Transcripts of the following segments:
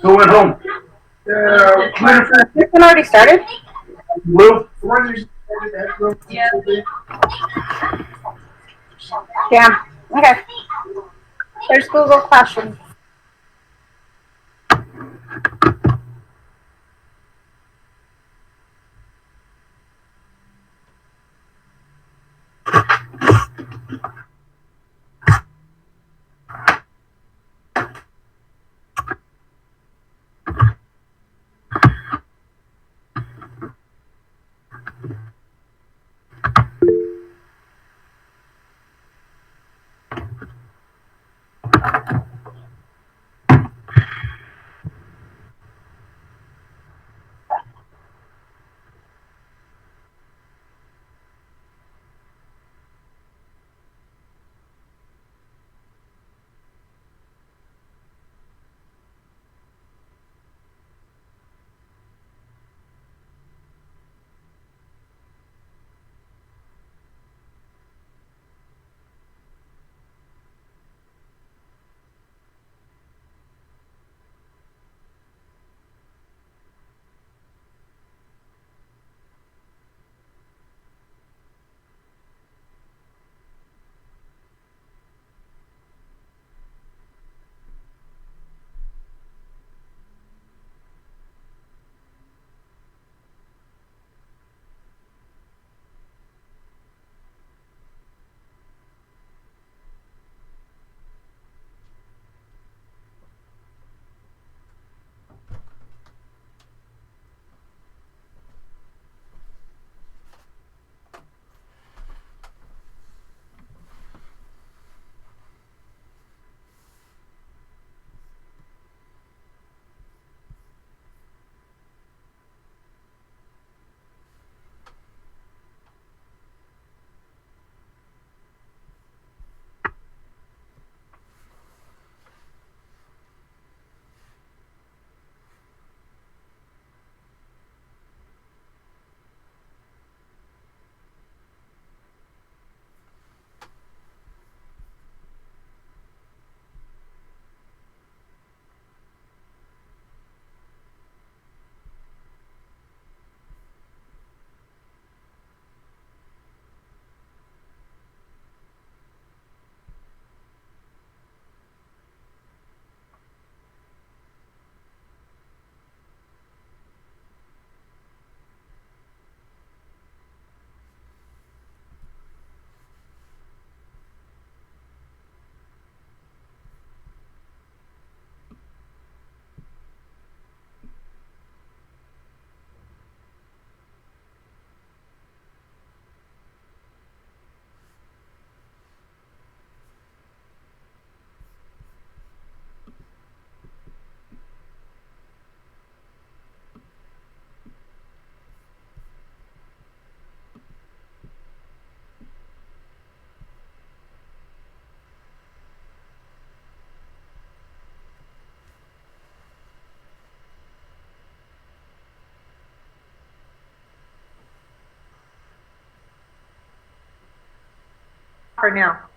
Who went home? This one already started? Will? Damn. Okay. There's Google Classroom. For now.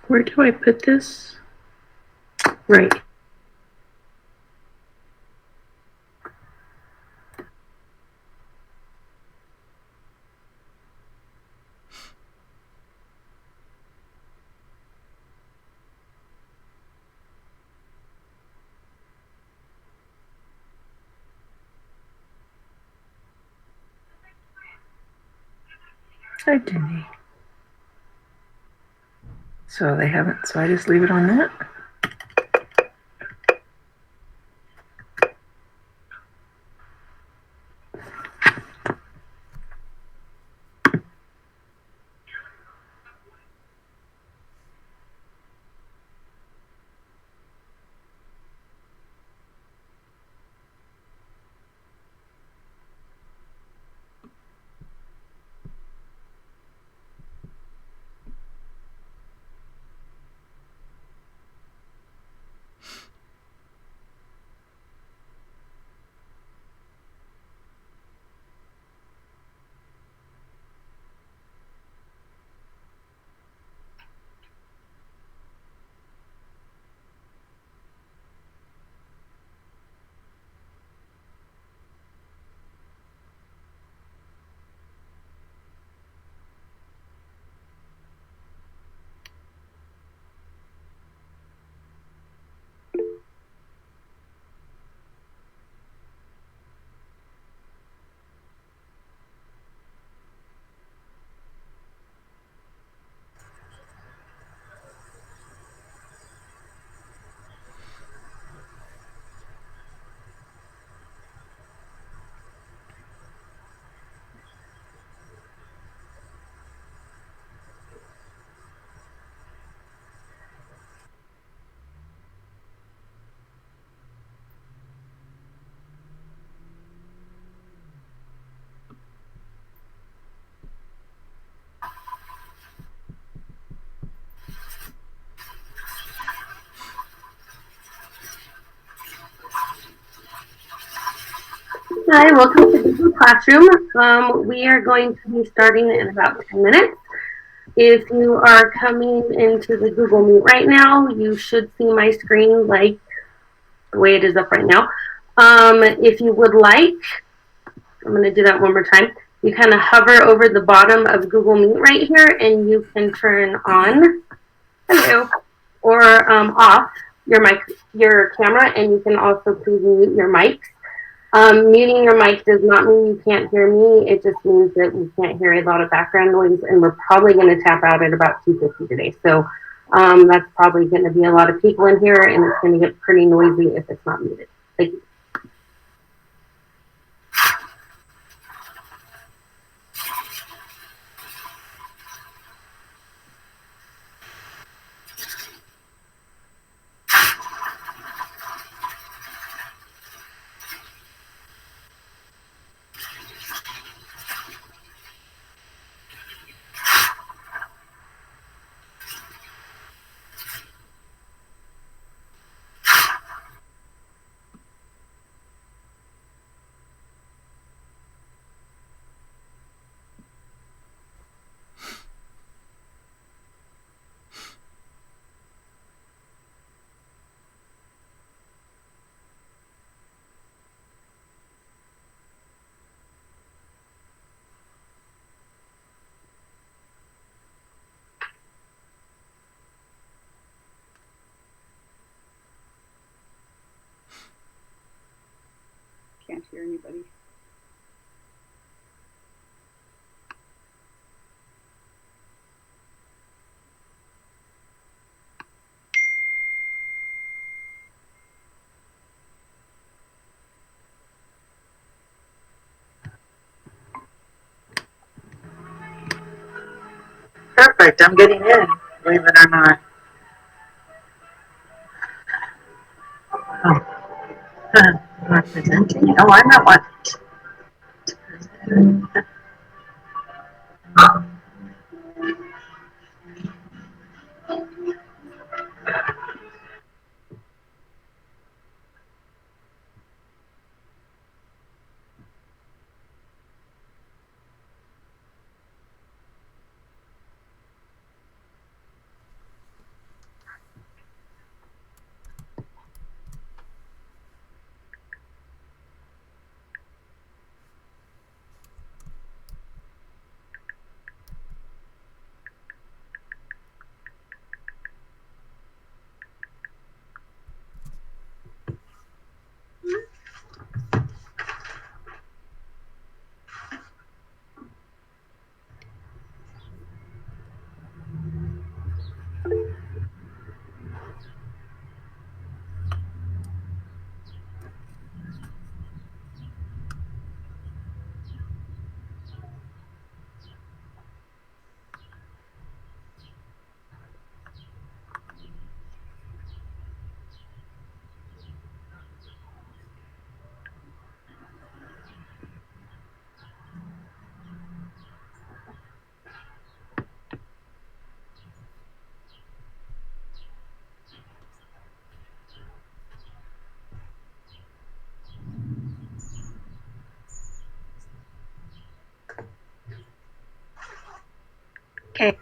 Where do I put this? Right. I didn't. So they haven't, so I just leave it on that. Hi, welcome to Google Classroom. We are going to be starting in about 10 minutes. If you are coming into the Google Meet right now, you should see my screen like the way it is up right now. If you would like, I'm going to do that one more time. You kind of hover over the bottom of Google Meet right here, and you can turn on, or off your mic, your camera, and you can also please mute your mics. Muting your mic does not mean you can't hear me. It just means that you can't hear a lot of background noise, and we're probably going to tap out at about 2:50 today. So that's probably going to be a lot of people in here, and it's going to get pretty noisy if it's not muted. Thank you. Can't hear anybody. Perfect. I'm getting in, believe it or not. Oh. Am I presenting? Oh, I'm not one. Okay.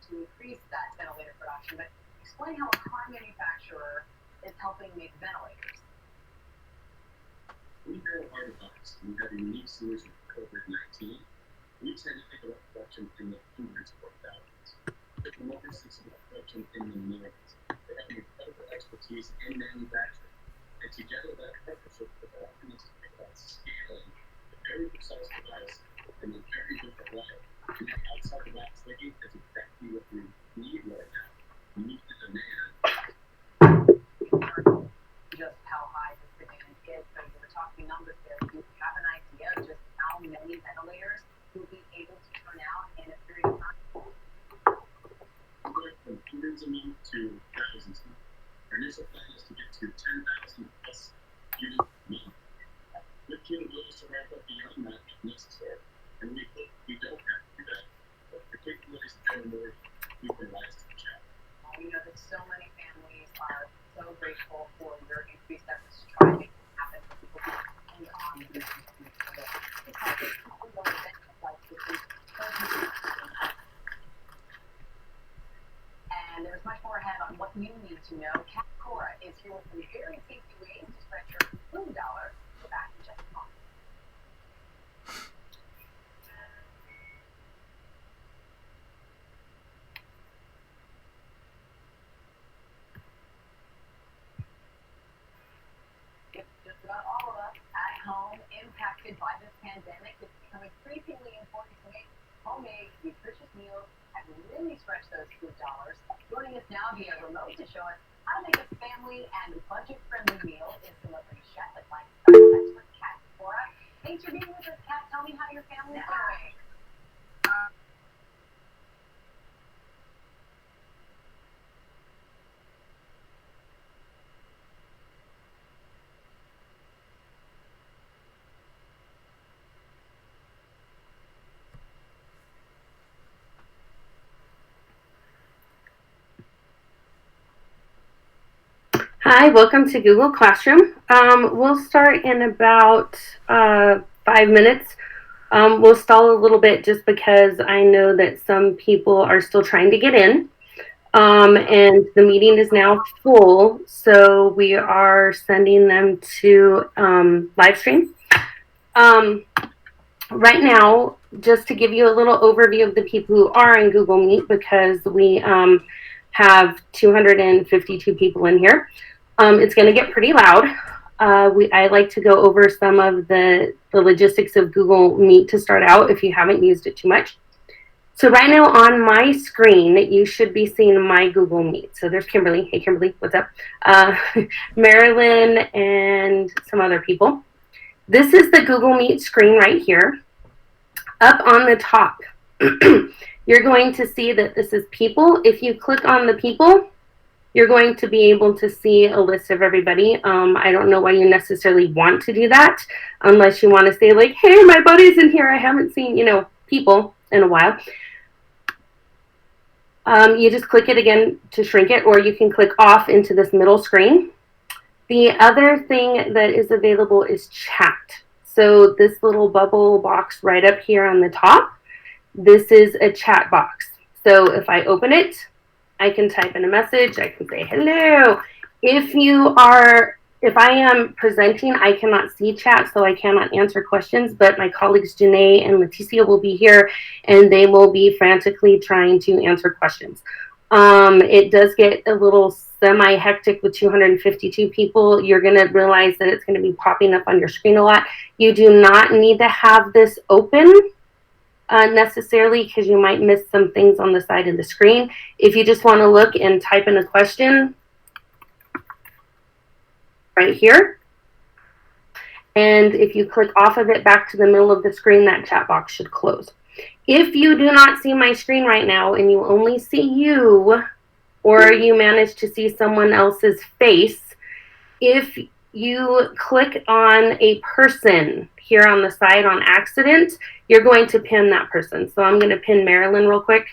To increase that ventilator production, but explain how a car manufacturer is helping make ventilators. We here at Artifacts, we have a unique solution for COVID-19. We tend to think about production in the hundreds or thousands. But the market thinks about production in the millions. They have an incredible expertise in manufacturing. And together that partnership with our us to think about scaling a very precise device in a very different way. And that outside the box thinking is exactly what we need right now. We need the demand. Just how high this demand is, but you were talking numbers there. Do you have an idea of just how many ventilators you'll be able to turn out in a period of time? We're going from hundreds of them to thousands. Our initial plan is to get to 10,000 plus units a month. With capabilities to ramp up beyond that if necessary. And we hope we don't have to do that. But the capabilities that are more, we can rise to the challenge. We know that so many families are so grateful for your increased efforts to try to make it happen for people who depend on these materials. It's helping ongoing events like this is and there's much more ahead on what you need to know. Kat Cora is here with some very tasty ways to spread your food dollar. We're back in just a moment. Goodbye this pandemic, it's become increasingly important to make homemade, nutritious meals and really stretch those food dollars. Joining us now via remote to show us how to make a family and budget-friendly meal is celebrity chef and lifestyle expert Kat Cora. Thanks for being with us, Kat. Tell me how your family's doing. Hi, welcome to Google Classroom. We'll start in about 5 minutes. We'll stall a little bit just because I know that some people are still trying to get in. And the meeting is now full, so we are sending them to live stream. Right now, just to give you a little overview of the people who are in Google Meet, because we have 252 people in here. It's going to get pretty loud. I like to go over some of the logistics of Google Meet to start out if you haven't used it too much. So right now on my screen, you should be seeing my Google Meet. So there's Kimberly. Hey, Kimberly, what's up? Marilyn and some other people. This is the Google Meet screen right here. Up on the top, you're going to see that this is people. If you click on the people, you're going to be able to see a list of everybody. I don't know why you necessarily want to do that unless you want to say like, hey, my buddy's in here. I haven't seen, people in a while. You just click it again to shrink it, or you can click off into this middle screen. The other thing that is available is chat. So this little bubble box right up here on the top, this is a chat box. So if I open it, I can type in a message. I can say hello. If I am presenting, I cannot see chat, so I cannot answer questions, but my colleagues Janae and Leticia will be here, and they will be frantically trying to answer questions. It does get a little semi-hectic with 252 people. You're going to realize that it's going to be popping up on your screen a lot. You do not need to have this open necessarily, because you might miss some things on the side of the screen. If you just want to look and type in a question right here, and if you click off of it back to the middle of the screen, that chat box should close. If you do not see my screen right now and you only see you, or you manage to see someone else's face, if you click on a person here on the side on accident, you're going to pin that person. So I'm going to pin Marilyn real quick.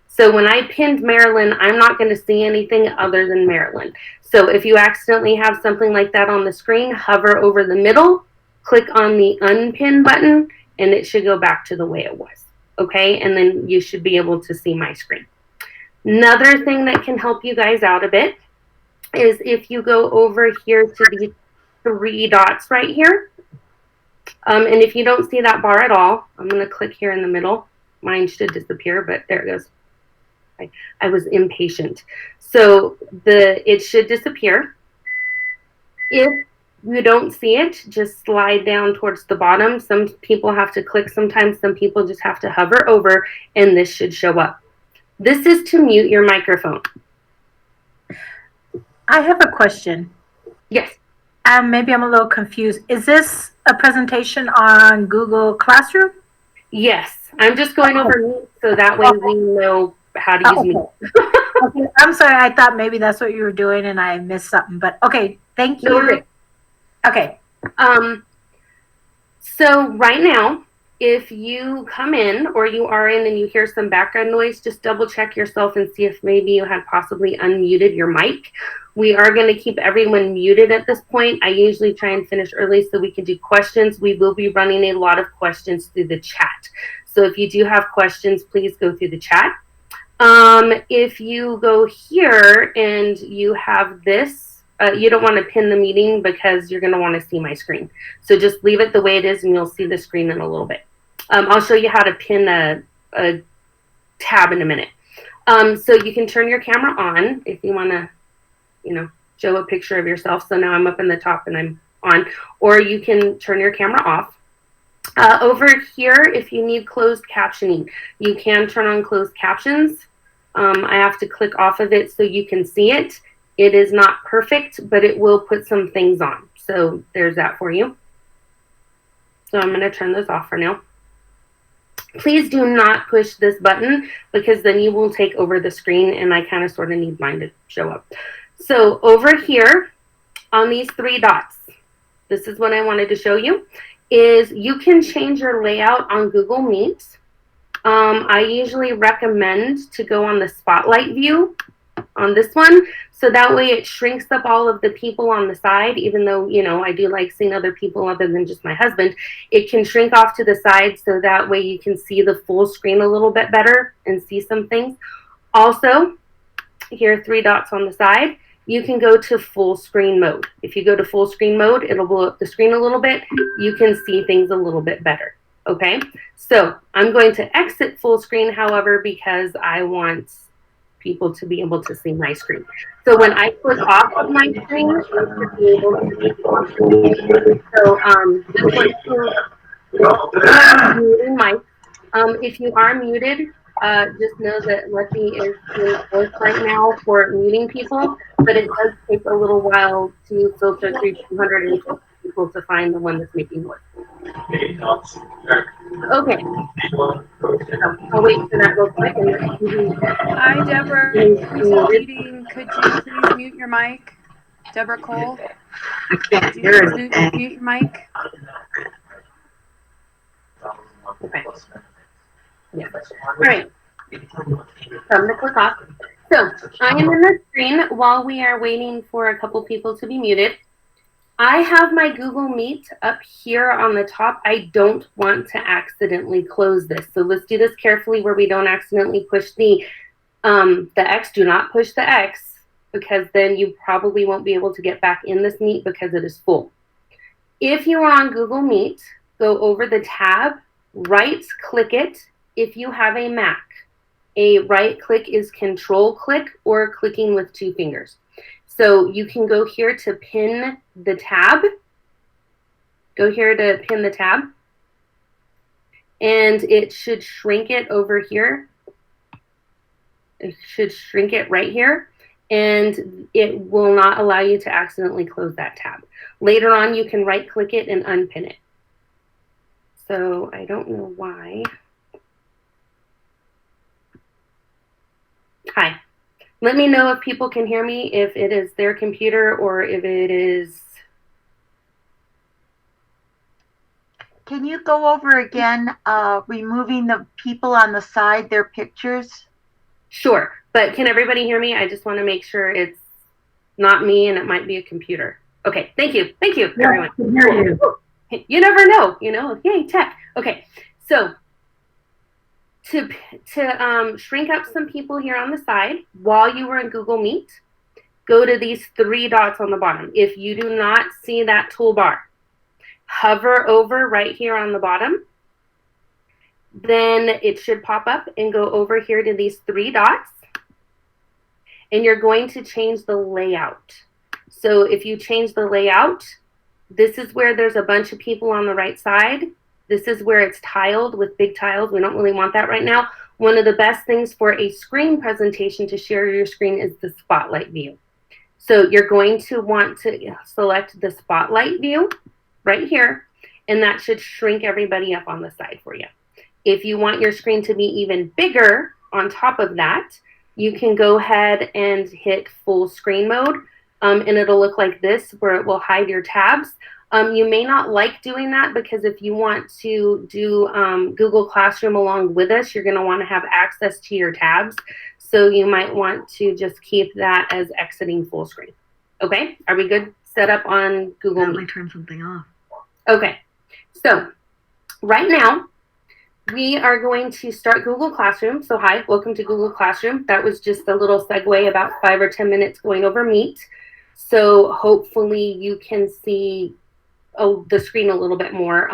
So when I pinned Marilyn, I'm not going to see anything other than Marilyn. So if you accidentally have something like that on the screen, hover over the middle, click on the unpin button, and it should go back to the way it was. Okay, and then you should be able to see my screen. Another thing that can help you guys out a bit is if you go over here to these 3 dots right here. And if you don't see that bar at all, I'm going to click here in the middle. Mine should disappear, but there it goes. I was impatient. So it should disappear. If you don't see it, just slide down towards the bottom. Some people have to click sometimes. Some people just have to hover over, and this should show up. This is to mute your microphone. I have a question. Yes. Maybe I'm a little confused. Is this a presentation on Google Classroom? Yes. I'm just going over Meet so that way we know how to use Meet. Okay. I'm sorry. I thought maybe that's what you were doing and I missed something. But okay. Thank you. No, okay. So right now, if you come in or you are in and you hear some background noise, just double check yourself and see if maybe you had possibly unmuted your mic. We are going to keep everyone muted at this point. I usually try and finish early so we can do questions. We will be running a lot of questions through the chat. So if you do have questions, please go through the chat. If you go here and you have this, you don't want to pin the meeting because you're going to want to see my screen. So just leave it the way it is and you'll see the screen in a little bit. I'll show you how to pin a tab in a minute. So you can turn your camera on if you want to, show a picture of yourself. So now I'm up in the top and I'm on, or you can turn your camera off. Over here, if you need closed captioning, you can turn on closed captions. I have to click off of it so you can see it. It is not perfect, but it will put some things on. So there's that for you. So I'm going to turn those off for now. Please do not push this button because then you will take over the screen and I kind of sort of need mine to show up. So over here on these three dots, this is what I wanted to show you, is you can change your layout on Google Meet. I usually recommend to go on the spotlight view on this one. So that way it shrinks up all of the people on the side, even though, you know, I do like seeing other people other than just my husband. It can shrink off to the side so that way you can see the full screen a little bit better and see some things. Also, here are three dots on the side. You can go to full screen mode. If you go to full screen mode, it'll blow up the screen a little bit. You can see things a little bit better. Okay, so I'm going to exit full screen, however, because I want people to be able to see my screen. So when I click off of my screen, I should be able to see full screen. So just like muting mic. If you are muted, just know that Lexi is doing voice right now for muting people, but it does take a little while to filter through 250 people to find the one that's making noise. Okay. I'll wait for that real quick. Hi, Deborah. Who's meeting? Could you please mute your mic? Deborah Cole? I can't Could you hear please anything. mute your mic? Okay. Yeah. All right. So I'm going to click off. So I am in the screen while we are waiting for a couple people to be muted. I have my Google Meet up here on the top. I don't want to accidentally close this. So let's do this carefully where we don't accidentally push the X. Do not push the X because then you probably won't be able to get back in this Meet because it is full. If you are on Google Meet, go over the tab, right click it if you have a Mac. A right click is control click or clicking with two fingers. So you can go here to pin the tab. Go here to pin the tab. And it should shrink it over here. It should shrink it right here. And it will not allow you to accidentally close that tab. Later on, you can right click it and unpin it. So I don't know why. Hi. Let me know if people can hear me, if it is their computer or if it is... Can you go over again, removing the people on the side, their pictures? Sure, but can everybody hear me? I just want to make sure it's not me and it might be a computer. Okay, thank you. Thank you, everyone. I can hear you. You never know, you know, yay, tech. Okay, so to shrink up some people here on the side while you were in Google Meet, go to these three dots on the bottom. If you do not see that toolbar, hover over right here on the bottom. Then it should pop up and go over here to these three dots. And you're going to change the layout. So if you change the layout, this is where there's a bunch of people on the right side. This is where it's tiled with big tiles. We don't really want that right now. One of the best things for a screen presentation to share your screen is the spotlight view. So you're going to want to select the spotlight view right here, and that should shrink everybody up on the side for you. If you want your screen to be even bigger on top of that, you can go ahead and hit full screen mode, and it'll look like this where it will hide your tabs. You may not like doing that because if you want to do Google Classroom along with us, you're going to want to have access to your tabs. So you might want to just keep that as exiting full screen. Okay, are we good set up on Google Meet? Let me turn something off. Okay, so right now we are going to start Google Classroom. So hi, welcome to Google Classroom. That was just a little segue about 5 or 10 minutes going over Meet. So hopefully you can see the screen a little bit more.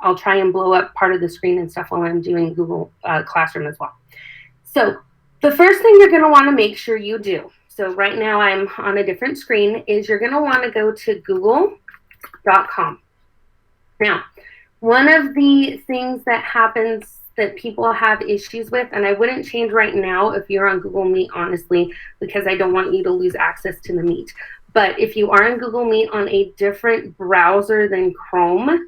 I'll try and blow up part of the screen and stuff while I'm doing Google Classroom as well. So the first thing you're going to want to make sure you do, so right now I'm on a different screen, is you're going to want to go to Google google.com. Now, one of the things that happens that people have issues with, and I wouldn't change right now if you're on Google Meet, honestly, because I don't want you to lose access to the Meet. But if you are in Google Meet on a different browser than Chrome,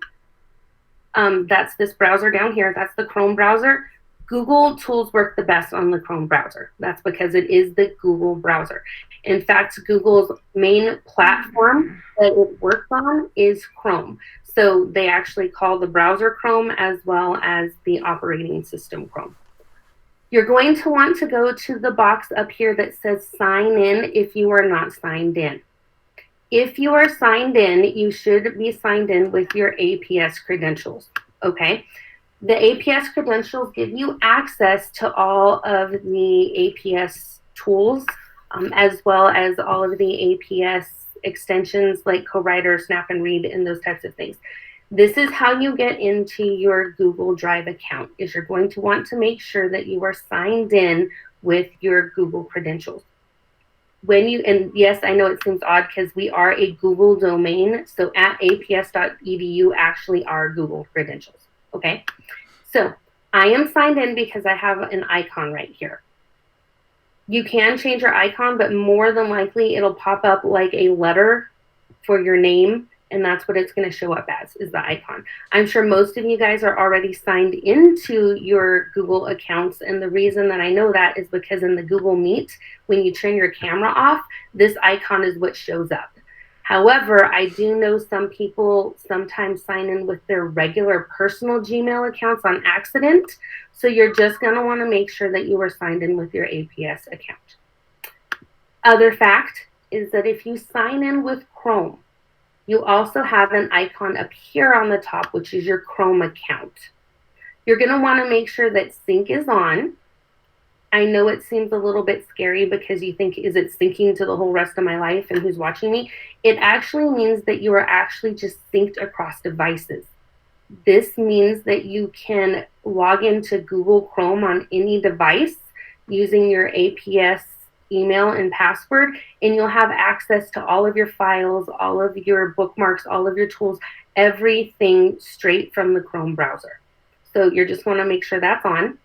that's this browser down here, that's the Chrome browser. Google tools work the best on the Chrome browser. That's because it is the Google browser. In fact, Google's main platform that it works on is Chrome. So they actually call the browser Chrome as well as the operating system Chrome. You're going to want to go to the box up here that says sign in if you are not signed in. If you are signed in, you should be signed in with your APS credentials, okay? The APS credentials give you access to all of the APS tools, as well as all of the APS extensions like CoWriter, Snap and Read, and those types of things. This is how you get into your Google Drive account, is you're going to want to make sure that you are signed in with your Google credentials. And yes, I know it seems odd because we are a Google domain, so at aps.edu actually are Google credentials, okay? So I am signed in because I have an icon right here. You can change your icon, but more than likely it'll pop up like a letter for your name, and that's what it's going to show up as, is the icon. I'm sure most of you guys are already signed into your Google accounts, and the reason that I know that is because in the Google Meet, when you turn your camera off, this icon is what shows up. However, I do know some people sometimes sign in with their regular personal Gmail accounts on accident, so you're just going to want to make sure that you are signed in with your APS account. Other fact is that if you sign in with Chrome, you also have an icon up here on the top, which is your Chrome account. You're going to want to make sure that sync is on. I know it seems a little bit scary because you think, is it syncing to the whole rest of my life and who's watching me? It actually means that you are actually just synced across devices. This means that you can log into Google Chrome on any device using your APS email and password, and you'll have access to all of your files, all of your bookmarks, all of your tools, everything straight from the Chrome browser. So you're just want to make sure that's on.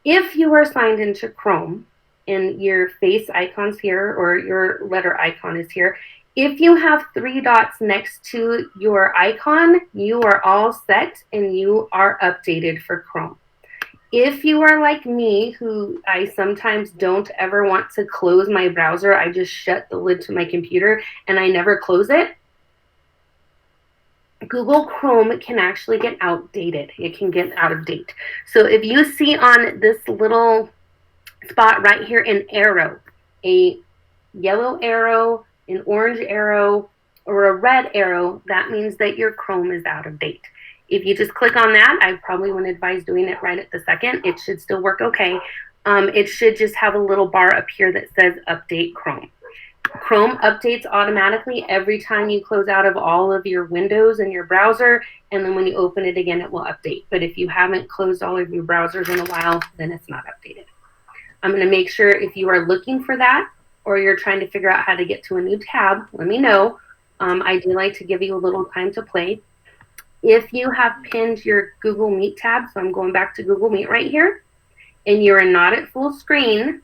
If you are signed into Chrome and your face icon's here or your letter icon is here, if you have 3 dots next to your icon, you are all set and you are updated for Chrome. If you are like me, who I sometimes don't ever want to close my browser, I just shut the lid to my computer and I never close it, Google Chrome can actually get outdated. It can get out of date. So if you see on this little spot right here an arrow, a yellow arrow, an orange arrow, or a red arrow, that means that your Chrome is out of date. If you just click on that, I probably wouldn't advise doing it right at the second. It should still work okay. It should just have a little bar up here that says Update Chrome. Chrome updates automatically every time you close out of all of your windows in your browser, and then when you open it again, it will update. But if you haven't closed all of your browsers in a while, then it's not updated. I'm going to make sure if you are looking for that or you're trying to figure out how to get to a new tab, let me know. I do like to give you a little time to play. If you have pinned your Google Meet tab, so I'm going back to Google Meet right here, and you're not at full screen,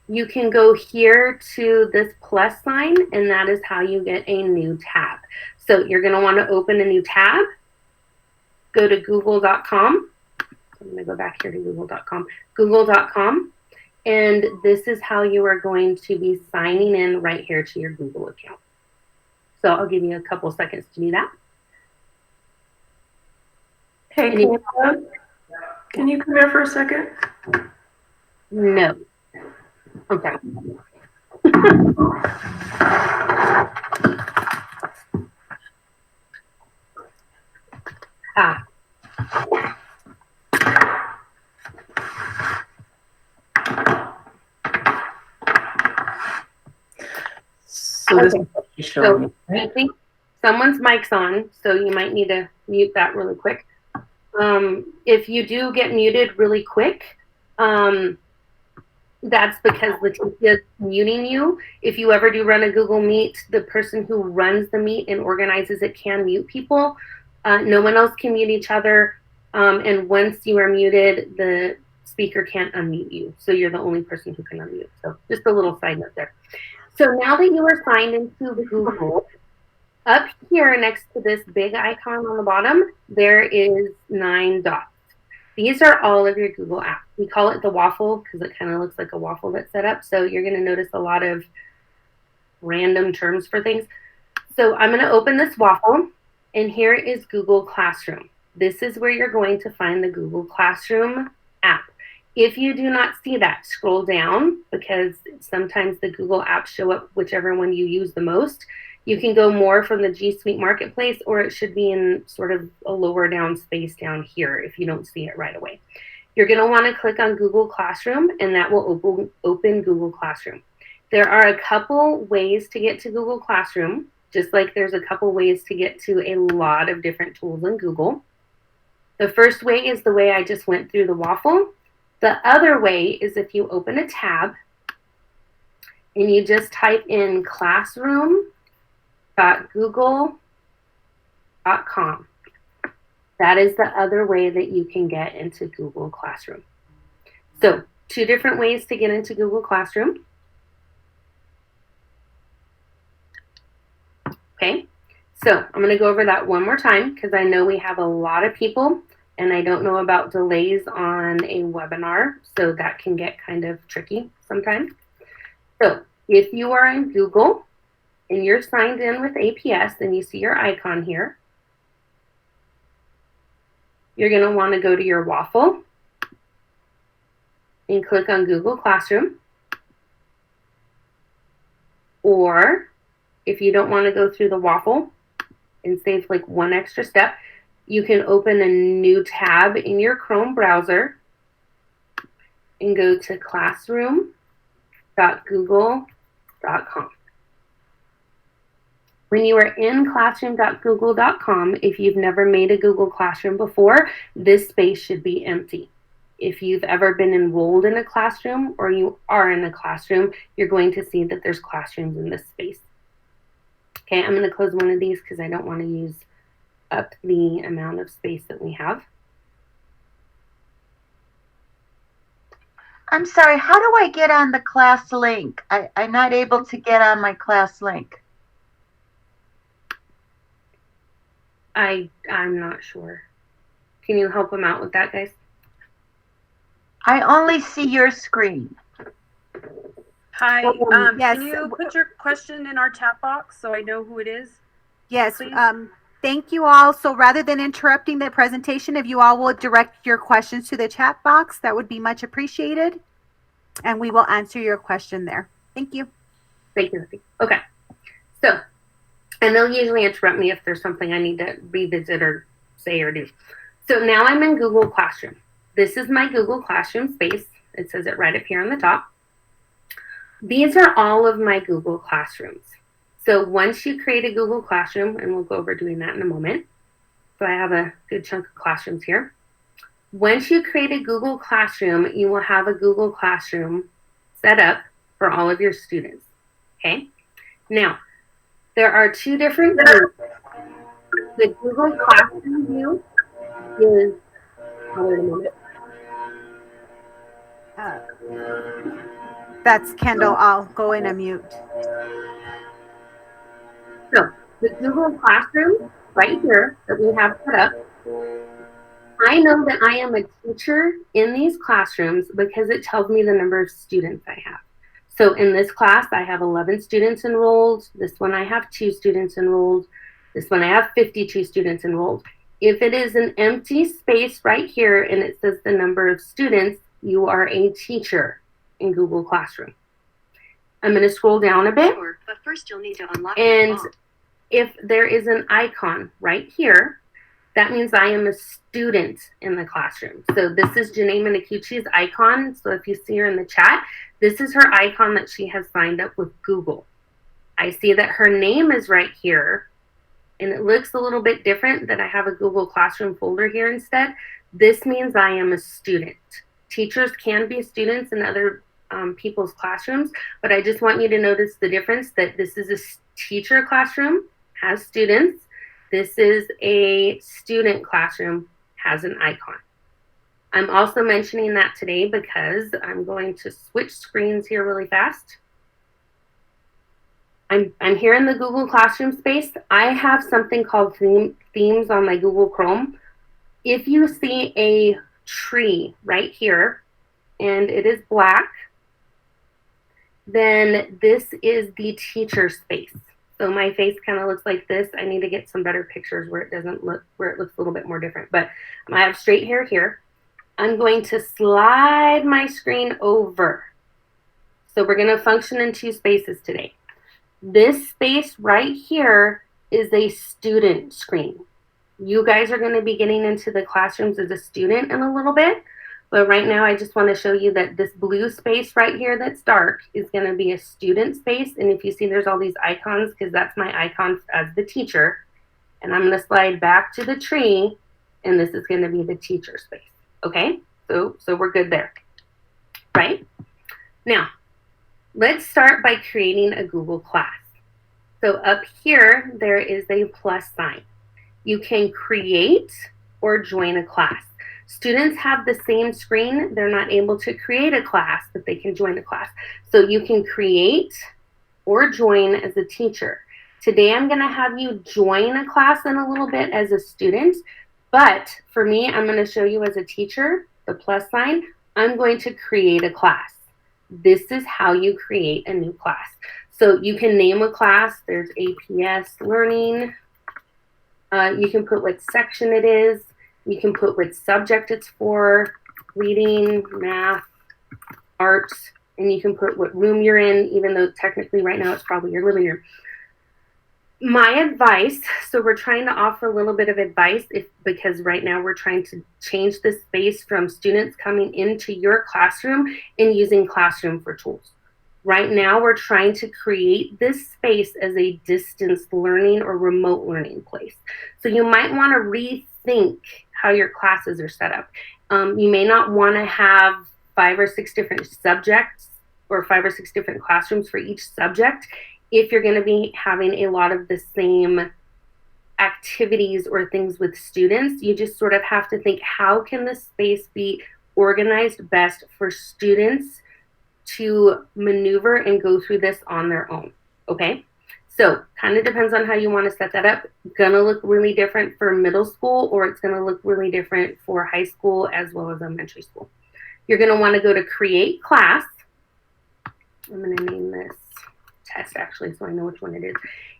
you can go here to this plus sign, and that is how you get a new tab. So you're going to want to open a new tab, go to google.com. I'm going to go back here to google.com. Google.com, and this is how you are going to be signing in right here to your Google account. So I'll give you a couple seconds to do that. Hey, can you come here for a second? No. Okay. So this is showing me, I think someone's mic's on, so you might need to mute that really quick. If you do get muted really quick, That's because Leticia is muting you. If you ever do run a Google Meet, the person who runs the meet and organizes it can mute people. No one else can mute each other. And once you are muted, the speaker can't unmute you. So you're the only person who can unmute. So just a little side note there. So now that you are signed into Google, up here next to this big icon on the bottom, there is 9 dots. These are all of your Google apps. We call it the waffle because it kind of looks like a waffle that's set up. So you're going to notice a lot of random terms for things. So I'm going to open this waffle, and here is Google Classroom. This is where you're going to find the Google Classroom app. If you do not see that, scroll down because sometimes the Google apps show up whichever one you use the most. You can go more from the G Suite Marketplace, or it should be in sort of a lower down space down here if you don't see it right away. You're going to want to click on Google Classroom, and that will open Google Classroom. There are a couple ways to get to Google Classroom, just like there's a couple ways to get to a lot of different tools in Google. The first way is the way I just went through the waffle. The other way is if you open a tab and you just type in classroom.google.com. That is the other way that you can get into Google Classroom. So 2 different ways to get into Google Classroom. Okay, so I'm going to go over that one more time because I know we have a lot of people and I don't know about delays on a webinar, so that can get kind of tricky sometimes. So if you are in Google and you're signed in with APS and you see your icon here, you're going to want to go to your waffle and click on Google Classroom. Or if you don't want to go through the waffle and save like one extra step, you can open a new tab in your Chrome browser and go to classroom.google.com. When you are in classroom.google.com, if you've never made a Google Classroom before, this space should be empty. If you've ever been enrolled in a classroom or you are in a classroom, you're going to see that there's classrooms in this space. Okay, I'm going to close one of these because I don't want to use up the amount of space that we have. I'm sorry, how do I get on the class link? I'm not able to get on my class link. I'm not sure. Can you help them out with that, guys? I only see your screen. Hi, Yes. can you put your question in our chat box so I know who it is? Yes, Please. thank you all. So rather than interrupting the presentation, if you all will direct your questions to the chat box, that would be much appreciated. And we will answer your question there. Thank you. Thank you. Okay. So, and they'll usually interrupt me if there's something I need to revisit or say or do. So now I'm in Google Classroom. This is my Google Classroom space. It says it right up here on the top. These are all of my Google Classrooms. So once you create a Google Classroom, and we'll go over doing that in a moment. So I have a good chunk of classrooms here. Once you create a Google Classroom, you will have a Google Classroom set up for all of your students. Okay? Now, there are 2 different views. The Google Classroom view is, wait a minute. That's Kendall. I'll go in and mute. So the Google Classroom right here that we have set up, I know that I am a teacher in these classrooms because it tells me the number of students I have. So in this class, I have 11 students enrolled. This one, I have 2 students enrolled. This one, I have 52 students enrolled. If it is an empty space right here and it says the number of students, you are a teacher in Google Classroom. I'm going to scroll down a bit. But first you'll need to unlock And if there is an icon right here, that means I am a student in the classroom. So this is Janae Manakuchi's icon. So if you see her in the chat, this is her icon that she has signed up with Google. I see that her name is right here, and it looks a little bit different that I have a Google Classroom folder here instead. This means I am a student. Teachers can be students in other people's classrooms, but I just want you to notice the difference that this is a teacher classroom, has students. This is a student classroom, has an icon. I'm also mentioning that today because I'm going to switch screens here really fast. I'm here in the Google Classroom space. I have something called themes on my Google Chrome. If you see a tree right here and it is black, then this is the teacher space. So my face kind of looks like this. I need to get some better pictures where it looks a little bit more different. But I have straight hair here. I'm going to slide my screen over. So we're going to function in two spaces today. This space right here is a student screen. You guys are going to be getting into the classrooms as a student in a little bit, but right now I just want to show you that this blue space right here that's dark is going to be a student space. And if you see, there's all these icons because that's my icon as the teacher. And I'm going to slide back to the tree, and this is going to be the teacher space. Okay, so we're good there, right? Now, let's start by creating a Google class. So up here, there is a plus sign. You can create or join a class. Students have the same screen. They're not able to create a class, but they can join a class. So you can create or join as a teacher. Today, I'm going to have you join a class in a little bit as a student. But for me, I'm going to show you as a teacher, the plus sign. I'm going to create a class. This is how you create a new class. So you can name a class. There's APS Learning. You can put what section it is. You can put what subject it's for, reading, math, arts, and you can put what room you're in, even though technically right now it's probably your living room. My advice, so we're trying to offer a little bit of advice because right now we're trying to change the space from students coming into your classroom and using Classroom for tools. Right now we're trying to create this space as a distance learning or remote learning place. So you might want to rethink how your classes are set up. You may not want to have 5 or 6 different subjects or 5 or 6 different classrooms for each subject. If you're going to be having a lot of the same activities or things with students, you just sort of have to think, how can the space be organized best for students to maneuver and go through this on their own, okay? So kind of depends on how you want to set that up. Gonna look really different for middle school, or it's gonna look really different for high school as well as elementary school. You're gonna want to go to Create Class. I'm gonna name this test actually so I know which one it is.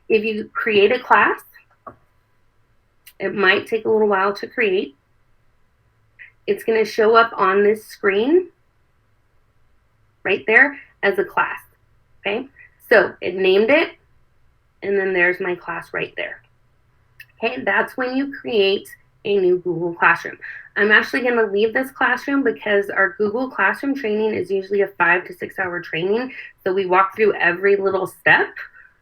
If you create a class, it might take a little while to create. It's going to show up on this screen right there as a class. Okay, so it named it, and then there's my class right there. Okay, that's when you create a new Google Classroom. I'm actually going to leave this classroom because our Google Classroom training is usually a 5 to 6 hour training. So we walk through every little step.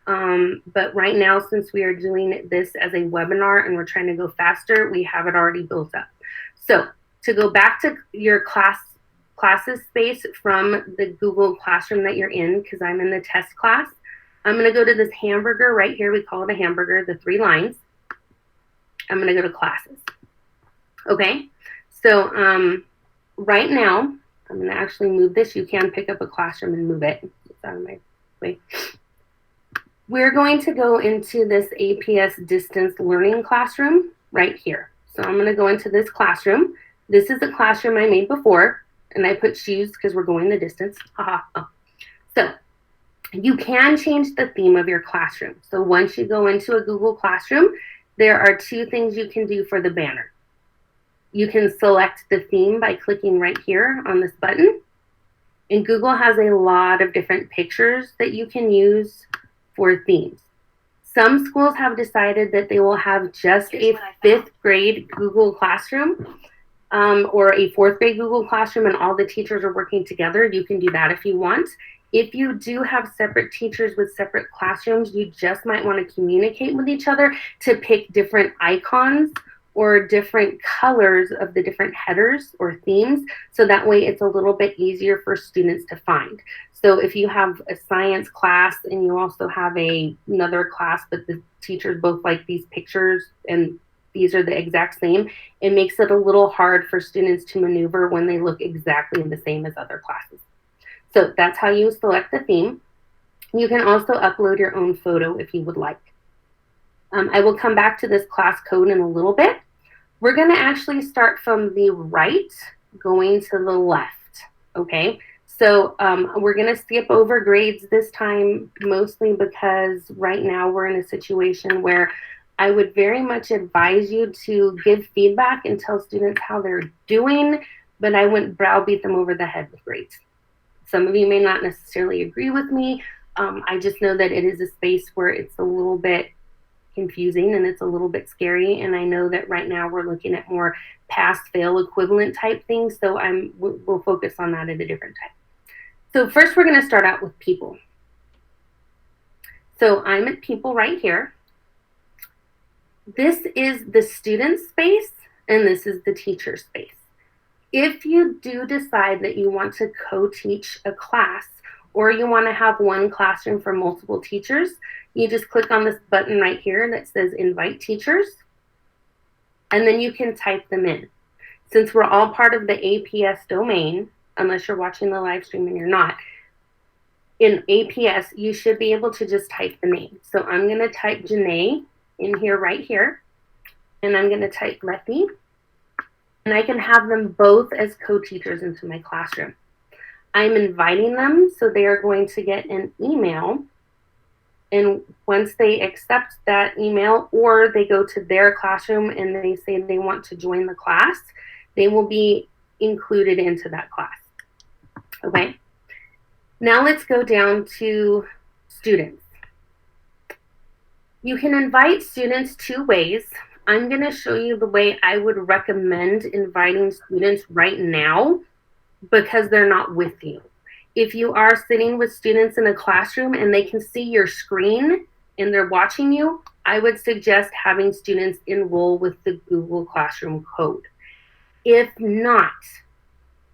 But right now, since we are doing this as a webinar and we're trying to go faster, we have it already built up. So to go back to your classes space from the Google Classroom that you're in, because I'm in the test class, I'm going to go to this hamburger right here. We call it a hamburger, the 3 lines. I'm going to go to classes. Okay, so right now, I'm going to actually move this. You can pick up a classroom and move it. It's out of my way. We're going to go into this APS distance learning classroom right here. So I'm going to go into this classroom. This is a classroom I made before, and I put shoes because we're going the distance. So you can change the theme of your classroom. So once you go into a Google Classroom, there are 2 things you can do for the banner. You can select the theme by clicking right here on this button. And Google has a lot of different pictures that you can use for themes. Some schools have decided that they will have just a 5th grade Google Classroom or a 4th grade Google Classroom, and all the teachers are working together. You can do that if you want. If you do have separate teachers with separate classrooms, you just might want to communicate with each other to pick different icons or different colors of the different headers or themes, so that way it's a little bit easier for students to find. So if you have a science class and you also have another class, but the teachers both like these pictures and these are the exact same, it makes it a little hard for students to maneuver when they look exactly the same as other classes. So that's how you select the theme. You can also upload your own photo if you would like. I will come back to this class code in a little bit. We're going to actually start from the right going to the left, okay? So we're going to skip over grades this time, mostly because right now we're in a situation where I would very much advise you to give feedback and tell students how they're doing, but I wouldn't browbeat them over the head with grades. Some of you may not necessarily agree with me. I just know that it is a space where it's a little bit confusing and it's a little bit scary. And I know that right now we're looking at more pass-fail equivalent type things. So we'll focus on that at a different time. So first we're going to start out with people. So I'm at people right here. This is the student space and this is the teacher space. If you do decide that you want to co-teach a class or you want to have one classroom for multiple teachers, you just click on this button right here that says invite teachers, and then you can type them in. Since we're all part of the APS domain, unless you're watching the live stream and you're not, in APS, you should be able to just type the name. So I'm going to type Janae in here right here, and I'm going to type Letty, and I can have them both as co-teachers into my classroom. I'm inviting them, so they are going to get an email. And once they accept that email or they go to their classroom and they say they want to join the class, they will be included into that class. Okay. Now let's go down to students. You can invite students two ways. I'm going to show you the way I would recommend inviting students right now because they're not with you. If you are sitting with students in a classroom and they can see your screen and they're watching you, I would suggest having students enroll with the Google Classroom code. If not,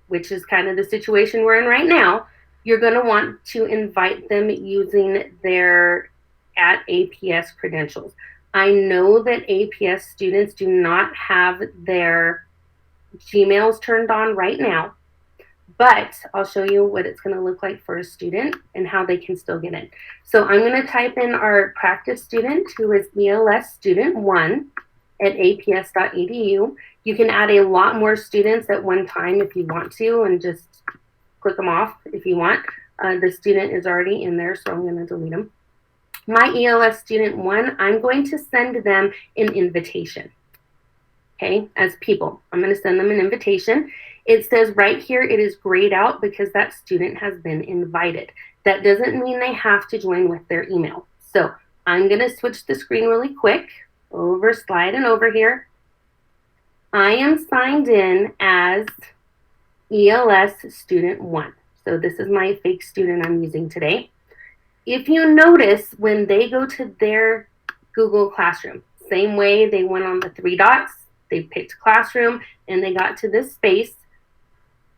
which is kind of the situation we're in right now, you're going to want to invite them using their @APS credentials. I know that APS students do not have their Gmails turned on right now, but I'll show you what it's going to look like for a student and how they can still get in. So I'm going to type in our practice student, who is ELS student 1 at aps.edu. You can add a lot more students at one time if you want to, and just click them off if you want. The student is already in there, so I'm going to delete them. My ELS student 1, I'm going to send them an invitation. Okay, as people, I'm going to send them an invitation. It says right here it is grayed out because that student has been invited. That doesn't mean they have to join with their email. So I'm going to switch the screen really quick, slide and over here. I am signed in as ELS student 1. So this is my fake student I'm using today. If you notice, when they go to their Google Classroom, same way they went on the 3 dots, they picked classroom, and they got to this space.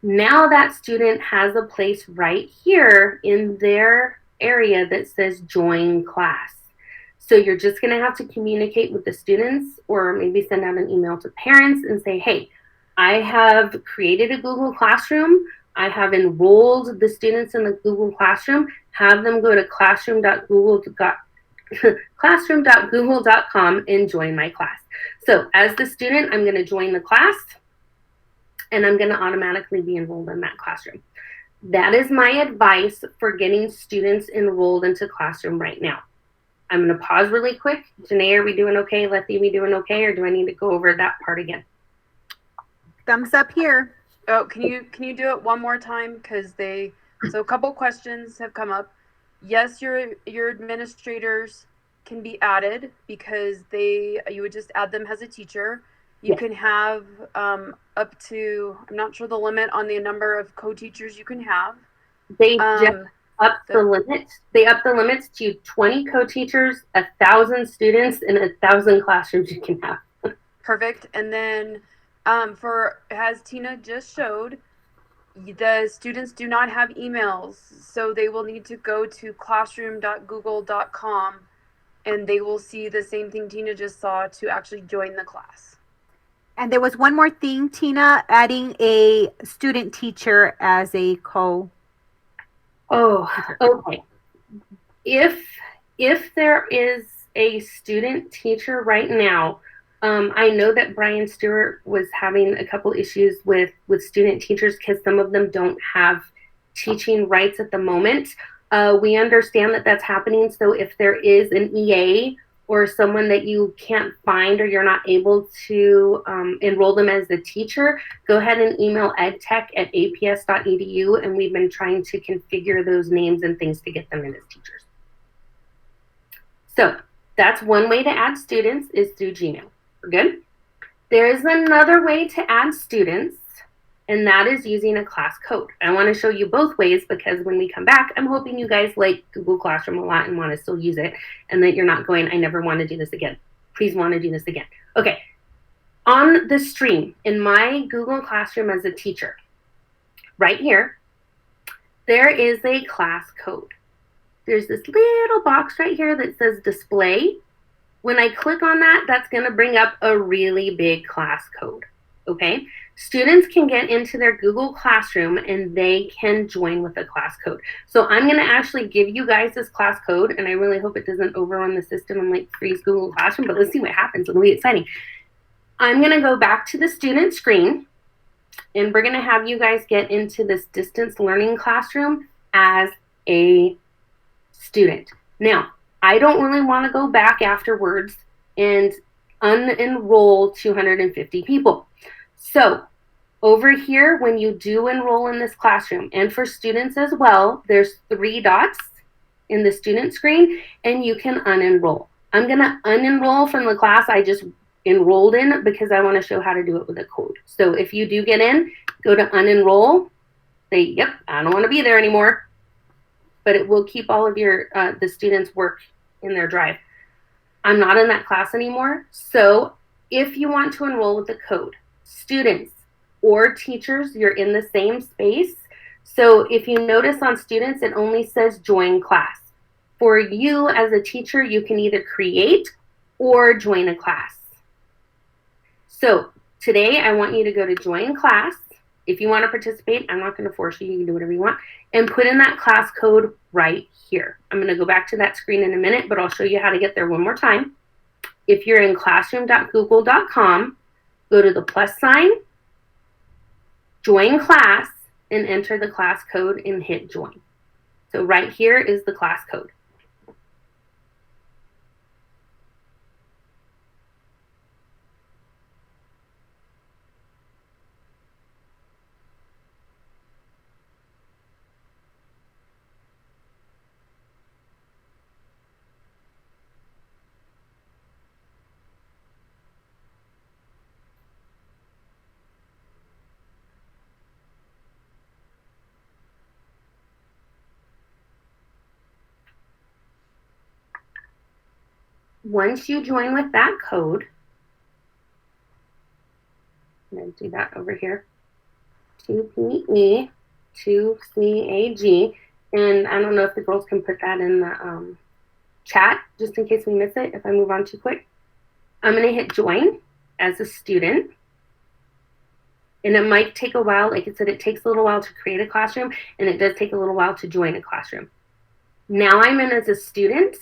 Now that student has a place right here in their area that says join class. So you're just going to have to communicate with the students or maybe send out an email to parents and say, hey, I have created a Google Classroom. I have enrolled the students in the Google Classroom. Have them go to classroom.google.com and join my class. So as the student, I'm going to join the class and I'm going to automatically be enrolled in that classroom. That is my advice for getting students enrolled into classroom right now. I'm going to pause really quick. Janae, are we doing okay? Letty, we doing okay? Or do I need to go over that part again? Thumbs up here. Oh, can you do it one more time? Because so a couple questions have come up. Yes, your administrators can be added because you would just add them as a teacher. You can have up to, I'm not sure the limit on the number of co-teachers you can have. They just upped the limit. They upped the limits to 20 co-teachers, 1,000 students, and 1,000 classrooms you can have. Perfect. And then for, as Tina just showed, the students do not have emails, so they will need to go to classroom.google.com and they will see the same thing Tina just saw to actually join the class. And there was one more thing, Tina, adding a student teacher as a co. Oh, okay. If there is a student teacher right now, I know that Brian Stewart was having a couple issues with student teachers because some of them don't have teaching rights at the moment. We understand that that's happening. So if there is an EA or someone that you can't find or you're not able to enroll them as a teacher, go ahead and email edtech@aps.edu, and we've been trying to configure those names and things to get them in as teachers. So that's one way to add students is through Gmail. We're good? There is another way to add students, and that is using a class code. I want to show you both ways because when we come back, I'm hoping you guys like Google Classroom a lot and want to still use it, and that you're not going, I never want to do this again. Please want to do this again. Okay. On the stream in my Google Classroom as a teacher, right here, there is a class code. There's this little box right here that says display. When I click on that, that's going to bring up a really big class code. Okay? Students can get into their Google Classroom and they can join with a class code. So I'm going to actually give you guys this class code, and I really hope it doesn't overrun the system and like freeze Google Classroom, but let's see what happens. It'll be exciting. I'm going to go back to the student screen, and we're going to have you guys get into this distance learning classroom as a student. Now, I don't really want to go back afterwards and unenroll 250 people. So over here, when you do enroll in this classroom, and for students as well, there's 3 dots in the student screen, and you can unenroll. I'm going to unenroll from the class I just enrolled in because I want to show how to do it with a code. So if you do get in, go to unenroll, say, yep, I don't want to be there anymore, but it will keep all of your the students' work in their drive. I'm not in that class anymore. So if you want to enroll with the code, students or teachers, you're in the same space. So if you notice on students, it only says join class. For you as a teacher, you can either create or join a class. So today I want you to go to join class. If you want to participate, I'm not going to force you. You can do whatever you want. And put in that class code right here. I'm going to go back to that screen in a minute, but I'll show you how to get there one more time. If you're in classroom.google.com, go to the plus sign, join class, and enter the class code and hit join. So right here is the class code. Once you join with that code, I'm going to do that over here, 2PE, 2CAG, and I don't know if the girls can put that in the chat, just in case we miss it, if I move on too quick. I'm going to hit join as a student, and it might take a while. Like I said, it takes a little while to create a classroom, and it does take a little while to join a classroom. Now I'm in as a student.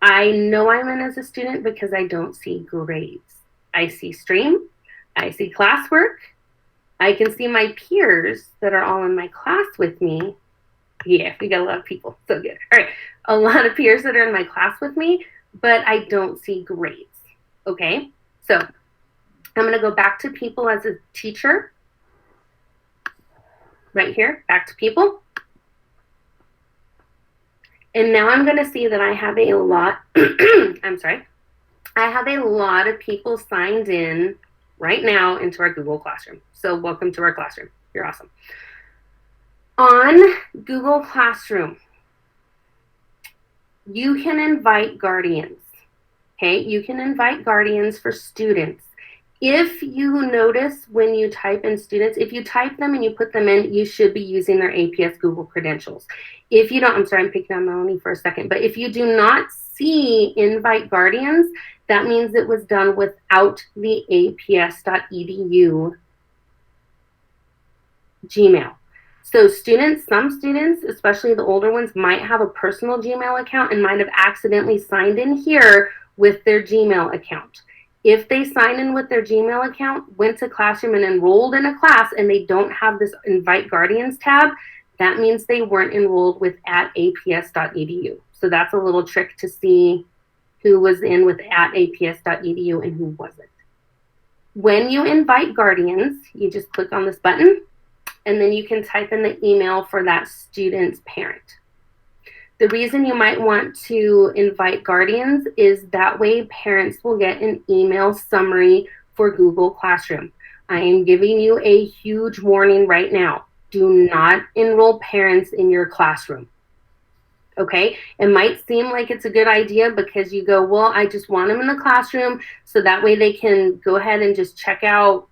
I know I'm in as a student because I don't see grades. I see stream, I see classwork, I can see my peers that are all in my class with me. Yeah, we got a lot of people, so good. All right, a lot of peers that are in my class with me, but I don't see grades, okay? So I'm gonna go back to people as a teacher, right here, back to people. And now I'm going to see that I have a lot, I have a lot of people signed in right now into our Google Classroom. So welcome to our classroom. You're awesome. On Google Classroom, you can invite guardians, okay? You can invite guardians for students. If you notice when you type in students, if you type them and you put them in, you should be using their APS Google credentials. If you don't, I'm sorry, I'm picking on Melanie for a second, but if you do not see invite guardians, that means it was done without the aps.edu Gmail. So some students, especially the older ones, might have a personal Gmail account and might have accidentally signed in here with their Gmail account. If they sign in with their Gmail account, went to Classroom and enrolled in a class and they don't have this Invite Guardians tab, that means they weren't enrolled with @aps.edu. So that's a little trick to see who was in with @aps.edu and who wasn't. When you invite guardians, you just click on this button and then you can type in the email for that student's parent. The reason you might want to invite guardians is that way parents will get an email summary for Google Classroom. I am giving you a huge warning right now. Do not enroll parents in your classroom. Okay, it might seem like it's a good idea because you go, well, I just want them in the classroom so that way they can go ahead and just check out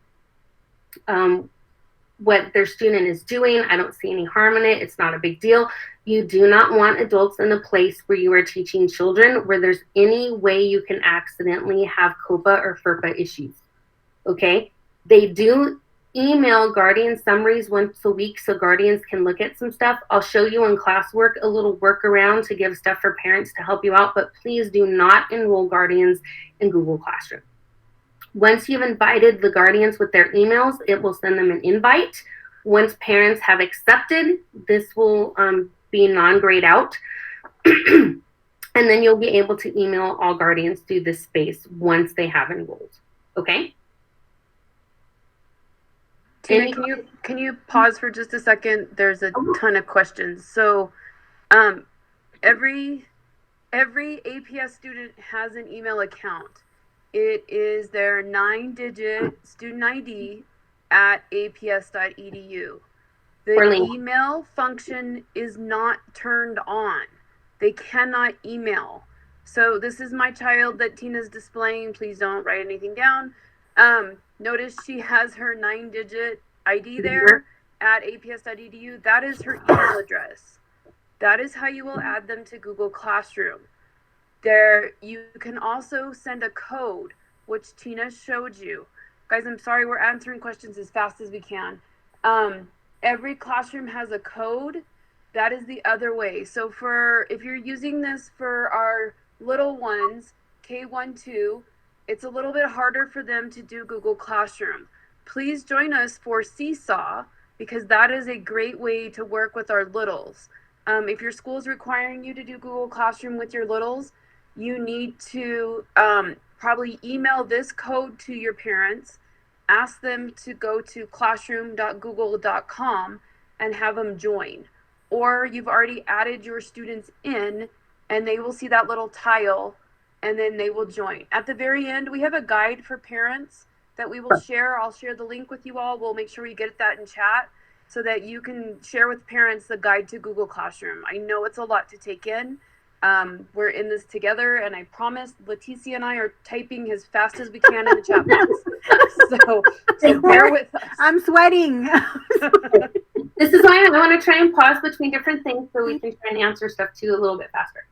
what their student is doing. I don't see any harm in it. It's not a big deal. You do not want adults in a place where you are teaching children where there's any way you can accidentally have COPA or FERPA issues. Okay, they do email guardian summaries once a week so guardians can look at some stuff. I'll show you in classwork a little workaround to give stuff for parents to help you out, but please do not enroll guardians in Google Classroom. Once you've invited the guardians with their emails, it will send them an invite. Once parents have accepted, this will be non-grayed out. And then you'll be able to email all guardians through this space once they have enrolled. Okay? Tina, can you pause for just a second? There's a ton of questions. So every APS student has an email account. It is their 9-digit student ID at aps.edu. The email function is not turned on. They cannot email. So this is my child that Tina's displaying. Please don't write anything down. Notice she has her 9-digit ID there at aps.edu. That is her email address. That is how you will add them to Google Classroom. There, you can also send a code, which Tina showed you. Guys, I'm sorry, we're answering questions as fast as we can. Every classroom has a code. That is the other way. So if you're using this for our little ones, K1, 2, it's a little bit harder for them to do Google Classroom. Please join us for Seesaw because that is a great way to work with our littles. If your school is requiring you to do Google Classroom with your littles, you need to probably email this code to your parents, ask them to go to classroom.google.com and have them join. Or you've already added your students in and they will see that little tile and then they will join. At the very end, we have a guide for parents that we will share. I'll share the link with you all. We'll make sure we get that in chat so that you can share with parents the guide to Google Classroom. I know it's a lot to take in. We're in this together, and I promise Leticia and I are typing as fast as we can in the chat box. So bear with us. I'm sweating. This is why I want to try and pause between different things so we can try and answer stuff too a little bit faster.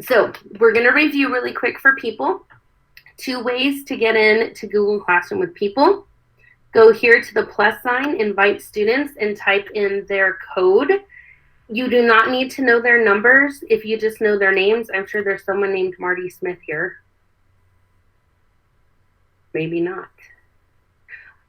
So we're going to review really quick for people. 2 ways to get in to Google Classroom with people. Go here to the plus sign, invite students, and type in their code. You do not need to know their numbers if you just know their names. I'm sure there's someone named Marty Smith here. Maybe not.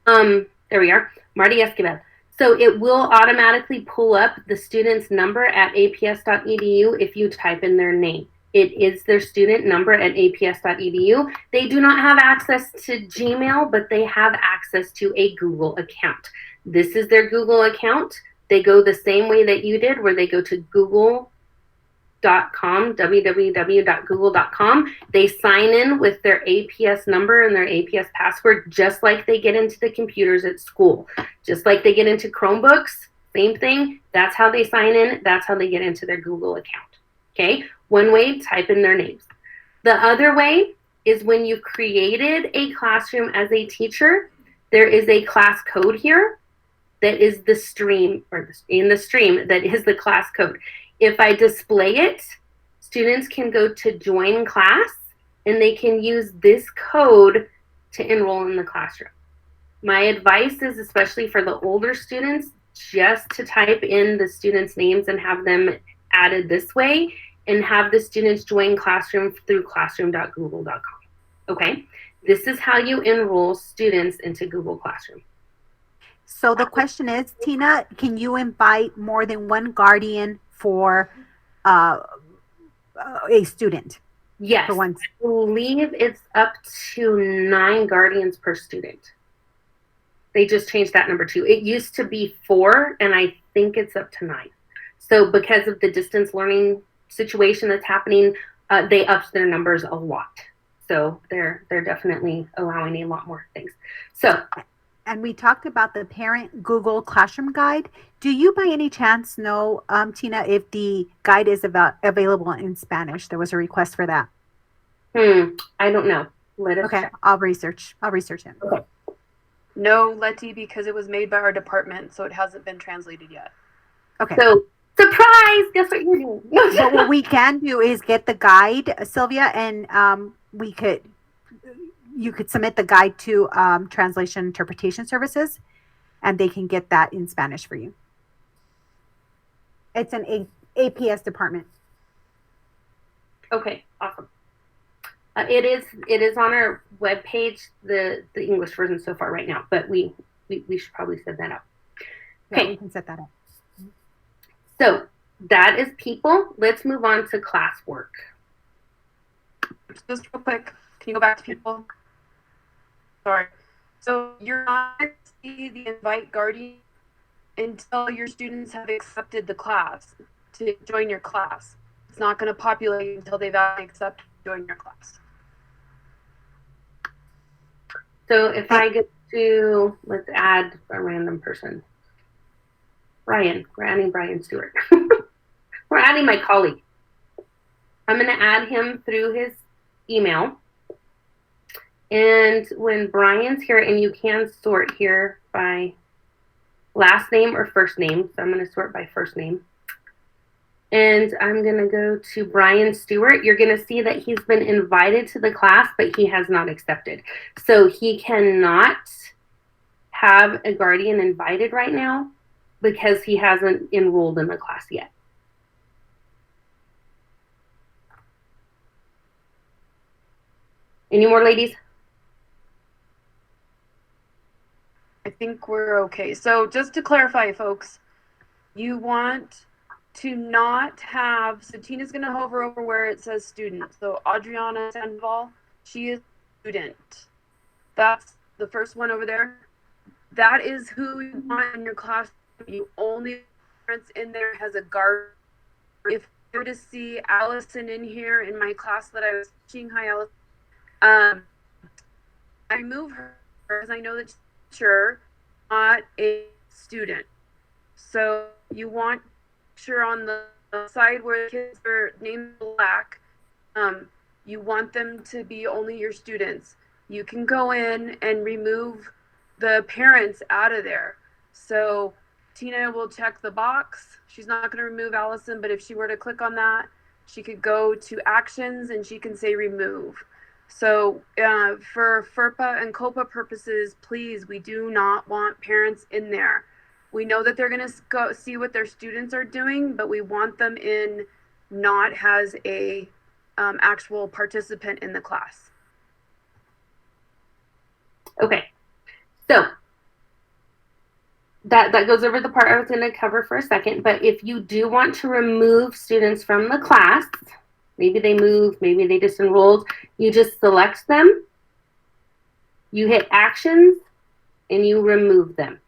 There we are, Marty Escobar. So it will automatically pull up the student's number at aps.edu if you type in their name. It is their student number at aps.edu. They do not have access to Gmail, but they have access to a Google account. This is their Google account. They go the same way that you did, where they go to google.com, www.google.com. They sign in with their APS number and their APS password, just like they get into the computers at school. Just like they get into Chromebooks, same thing. That's how they sign in. That's how they get into their Google account. Okay? One way, type in their names. The other way is when you've created a classroom as a teacher, there is a class code here that is the stream, or in the stream, that is the class code. If I display it, students can go to join class and they can use this code to enroll in the classroom. My advice is, especially for the older students, just to type in the students' names and have them added this way, and have the students join classroom through classroom.google.com. Okay, this is how you enroll students into Google Classroom. So the question is, Tina, can you invite more than one guardian for a student? Yes, For one. I believe it's up to 9 guardians per student. They just changed that number too. It used to be 4, and I think it's up to 9. So because of the distance learning situation that's happening, they upped their numbers a lot. So they're definitely allowing a lot more things. So, and we talked about the parent Google Classroom guide. Do you by any chance know, Tina, if the guide is available in Spanish? There was a request for that. I don't know. Let us Okay, check. I'll research it. Okay. No, Letty, because it was made by our department, so it hasn't been translated yet. Okay. So, surprise! Guess what you're doing? But what we can do is get the guide, Sylvia, and you could submit the guide to Translation Interpretation Services, and they can get that in Spanish for you. It's an APS department. Okay, awesome. It is on our webpage, the English version so far right now, but we should probably set that up. Okay, Yeah, we can set that up. So that is people. Let's move on to classwork. Just real quick, can you go back to people? Sorry. So you're not going to see the invite guardian until your students have accepted the class to join your class. It's not going to populate until they've accepted to join your class. So if I get to, let's add a random person. Brian. We're adding Brian Stewart. We're adding my colleague. I'm going to add him through his email. And when Brian's here, and you can sort here by last name or first name. So I'm going to sort by first name. And I'm going to go to Brian Stewart. You're going to see that he's been invited to the class, but he has not accepted. So he cannot have a guardian invited right now because he hasn't enrolled in the class yet. Any more, ladies? I think we're okay. So just to clarify, folks, you want to not have, so Tina's going to hover over where it says student. So Adriana Sandoval, she is student. That's the first one over there. That is who you want in your class. You only parents in there has a guard. If you were to see Allison in here in my class that I was teaching, hi Allison, I remove her because I know that she's not a student. So you want sure on the side where the kids are named black, you want them to be only your students. You can go in and remove the parents out of there. So Tina will check the box. She's not going to remove Allison, but if she were to click on that, she could go to actions and she can say remove. So for FERPA and COPA purposes, please, we do not want parents in there. We know that they're going to go see what their students are doing, but we want them in not as a actual participant in the class. Okay, so that goes over the part I was going to cover for a second, but if you do want to remove students from the class, maybe they moved, maybe they disenrolled, you just select them, you hit actions, and you remove them.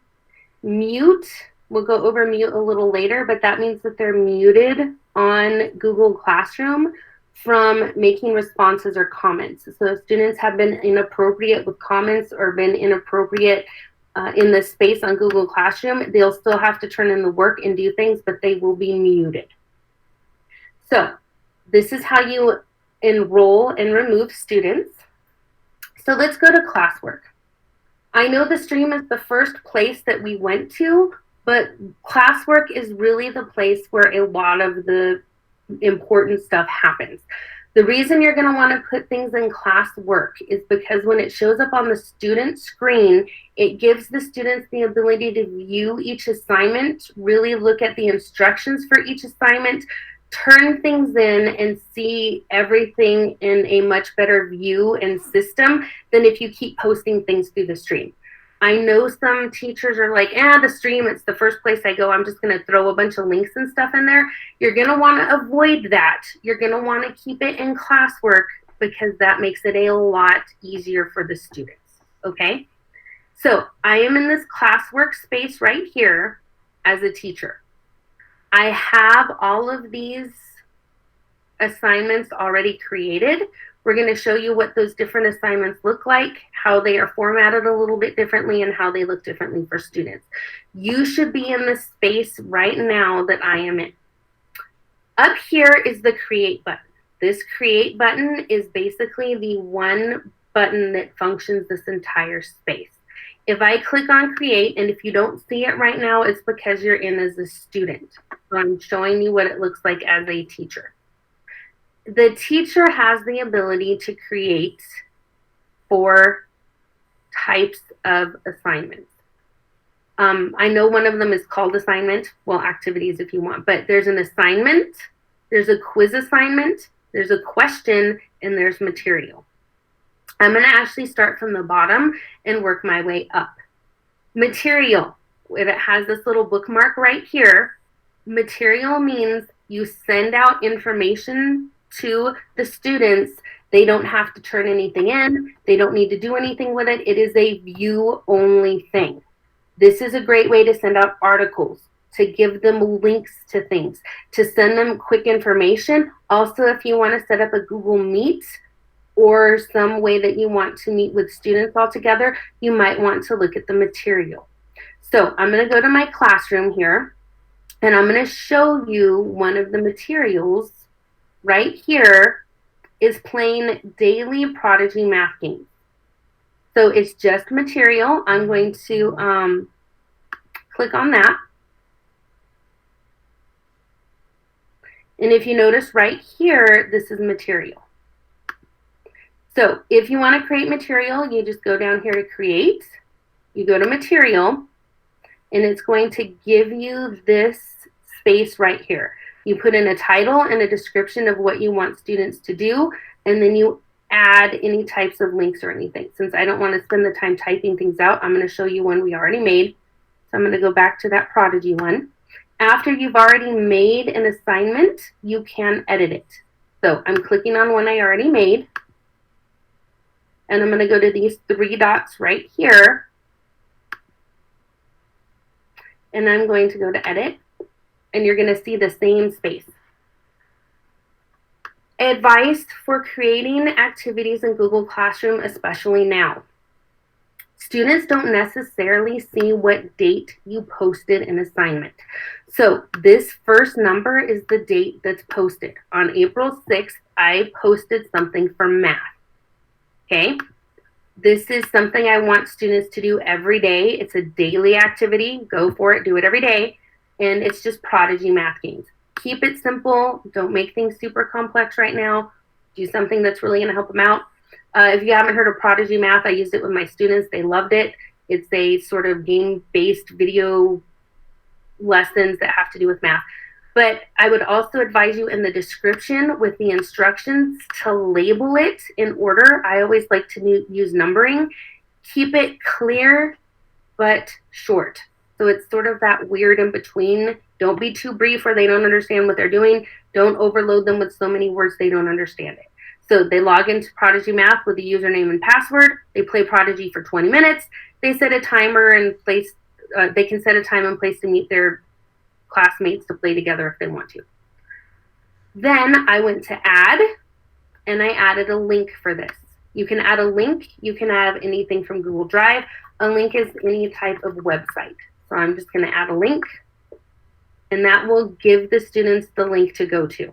Mute, we'll go over mute a little later, but that means that they're muted on Google Classroom from making responses or comments. So if students have been inappropriate with comments or been inappropriate in the space on Google Classroom, they'll still have to turn in the work and do things, but they will be muted. So this is how you enroll and remove students. So let's go to classwork. I know the stream is the first place that we went to, but classwork is really the place where a lot of the important stuff happens. The reason you're going to want to put things in classwork is because when it shows up on the student screen, it gives the students the ability to view each assignment, really look at the instructions for each assignment, turn things in, and see everything in a much better view and system than if you keep posting things through the stream. I know some teachers are like, the stream, it's the first place I go. I'm just going to throw a bunch of links and stuff in there. You're going to want to avoid that. You're going to want to keep it in classwork because that makes it a lot easier for the students. Okay? So I am in this classwork space right here as a teacher. I have all of these assignments already created. We're going to show you what those different assignments look like, how they are formatted a little bit differently, and how they look differently for students. You should be in the space right now that I am in. Up here is the Create button. This Create button is basically the one button that functions this entire space. If I click on Create, and if you don't see it right now, it's because you're in as a student. So I'm showing you what it looks like as a teacher. The teacher has the ability to create 4 types of assignments. I know one of them is called assignment, well, activities if you want, but there's an assignment, there's a quiz assignment, there's a question, and there's material. I'm going to actually start from the bottom and work my way up. Material, if it has this little bookmark right here, material means you send out information to the students. They don't have to turn anything in. They don't need to do anything with it. It is a view-only thing. This is a great way to send out articles, to give them links to things, to send them quick information. Also, if you want to set up a Google Meet or some way that you want to meet with students all together, you might want to look at the material. So I'm going to go to my classroom here, and I'm going to show you one of the materials. Right here is playing daily Prodigy Math games. So it's just material. I'm going to click on that. And if you notice right here, this is material. So if you want to create material, you just go down here to create. You go to material, and it's going to give you this space right here. You put in a title and a description of what you want students to do, and then you add any types of links or anything. Since I don't want to spend the time typing things out, I'm going to show you one we already made. So I'm going to go back to that Prodigy one. After you've already made an assignment, you can edit it. So I'm clicking on one I already made, and I'm going to go to these 3 dots right here, and I'm going to go to edit. And you're going to see the same space. Advice for creating activities in Google Classroom, especially now. Students don't necessarily see what date you posted an assignment. So this first number is the date that's posted. On April 6th, I posted something for math. Okay? This is something I want students to do every day. It's a daily activity. Go for it. Do it every day. And it's just Prodigy Math games. Keep it simple. Don't make things super complex right now. Do something that's really going to help them out. If you haven't heard of Prodigy Math, I used it with my students. They loved it. It's a sort of game-based video lessons that have to do with math. But I would also advise you in the description with the instructions to label it in order. I always like to use numbering. Keep it clear but short. So it's sort of that weird in between. Don't be too brief or they don't understand what they're doing. Don't overload them with so many words they don't understand it. So they log into Prodigy Math with a username and password. They play Prodigy for 20 minutes. They set a timer and place. They can set a time and place to meet their classmates to play together if they want to. Then I went to add, and I added a link for this. You can add a link. You can add anything from Google Drive. A link is any type of website. So I'm just going to add a link, and that will give the students the link to go to.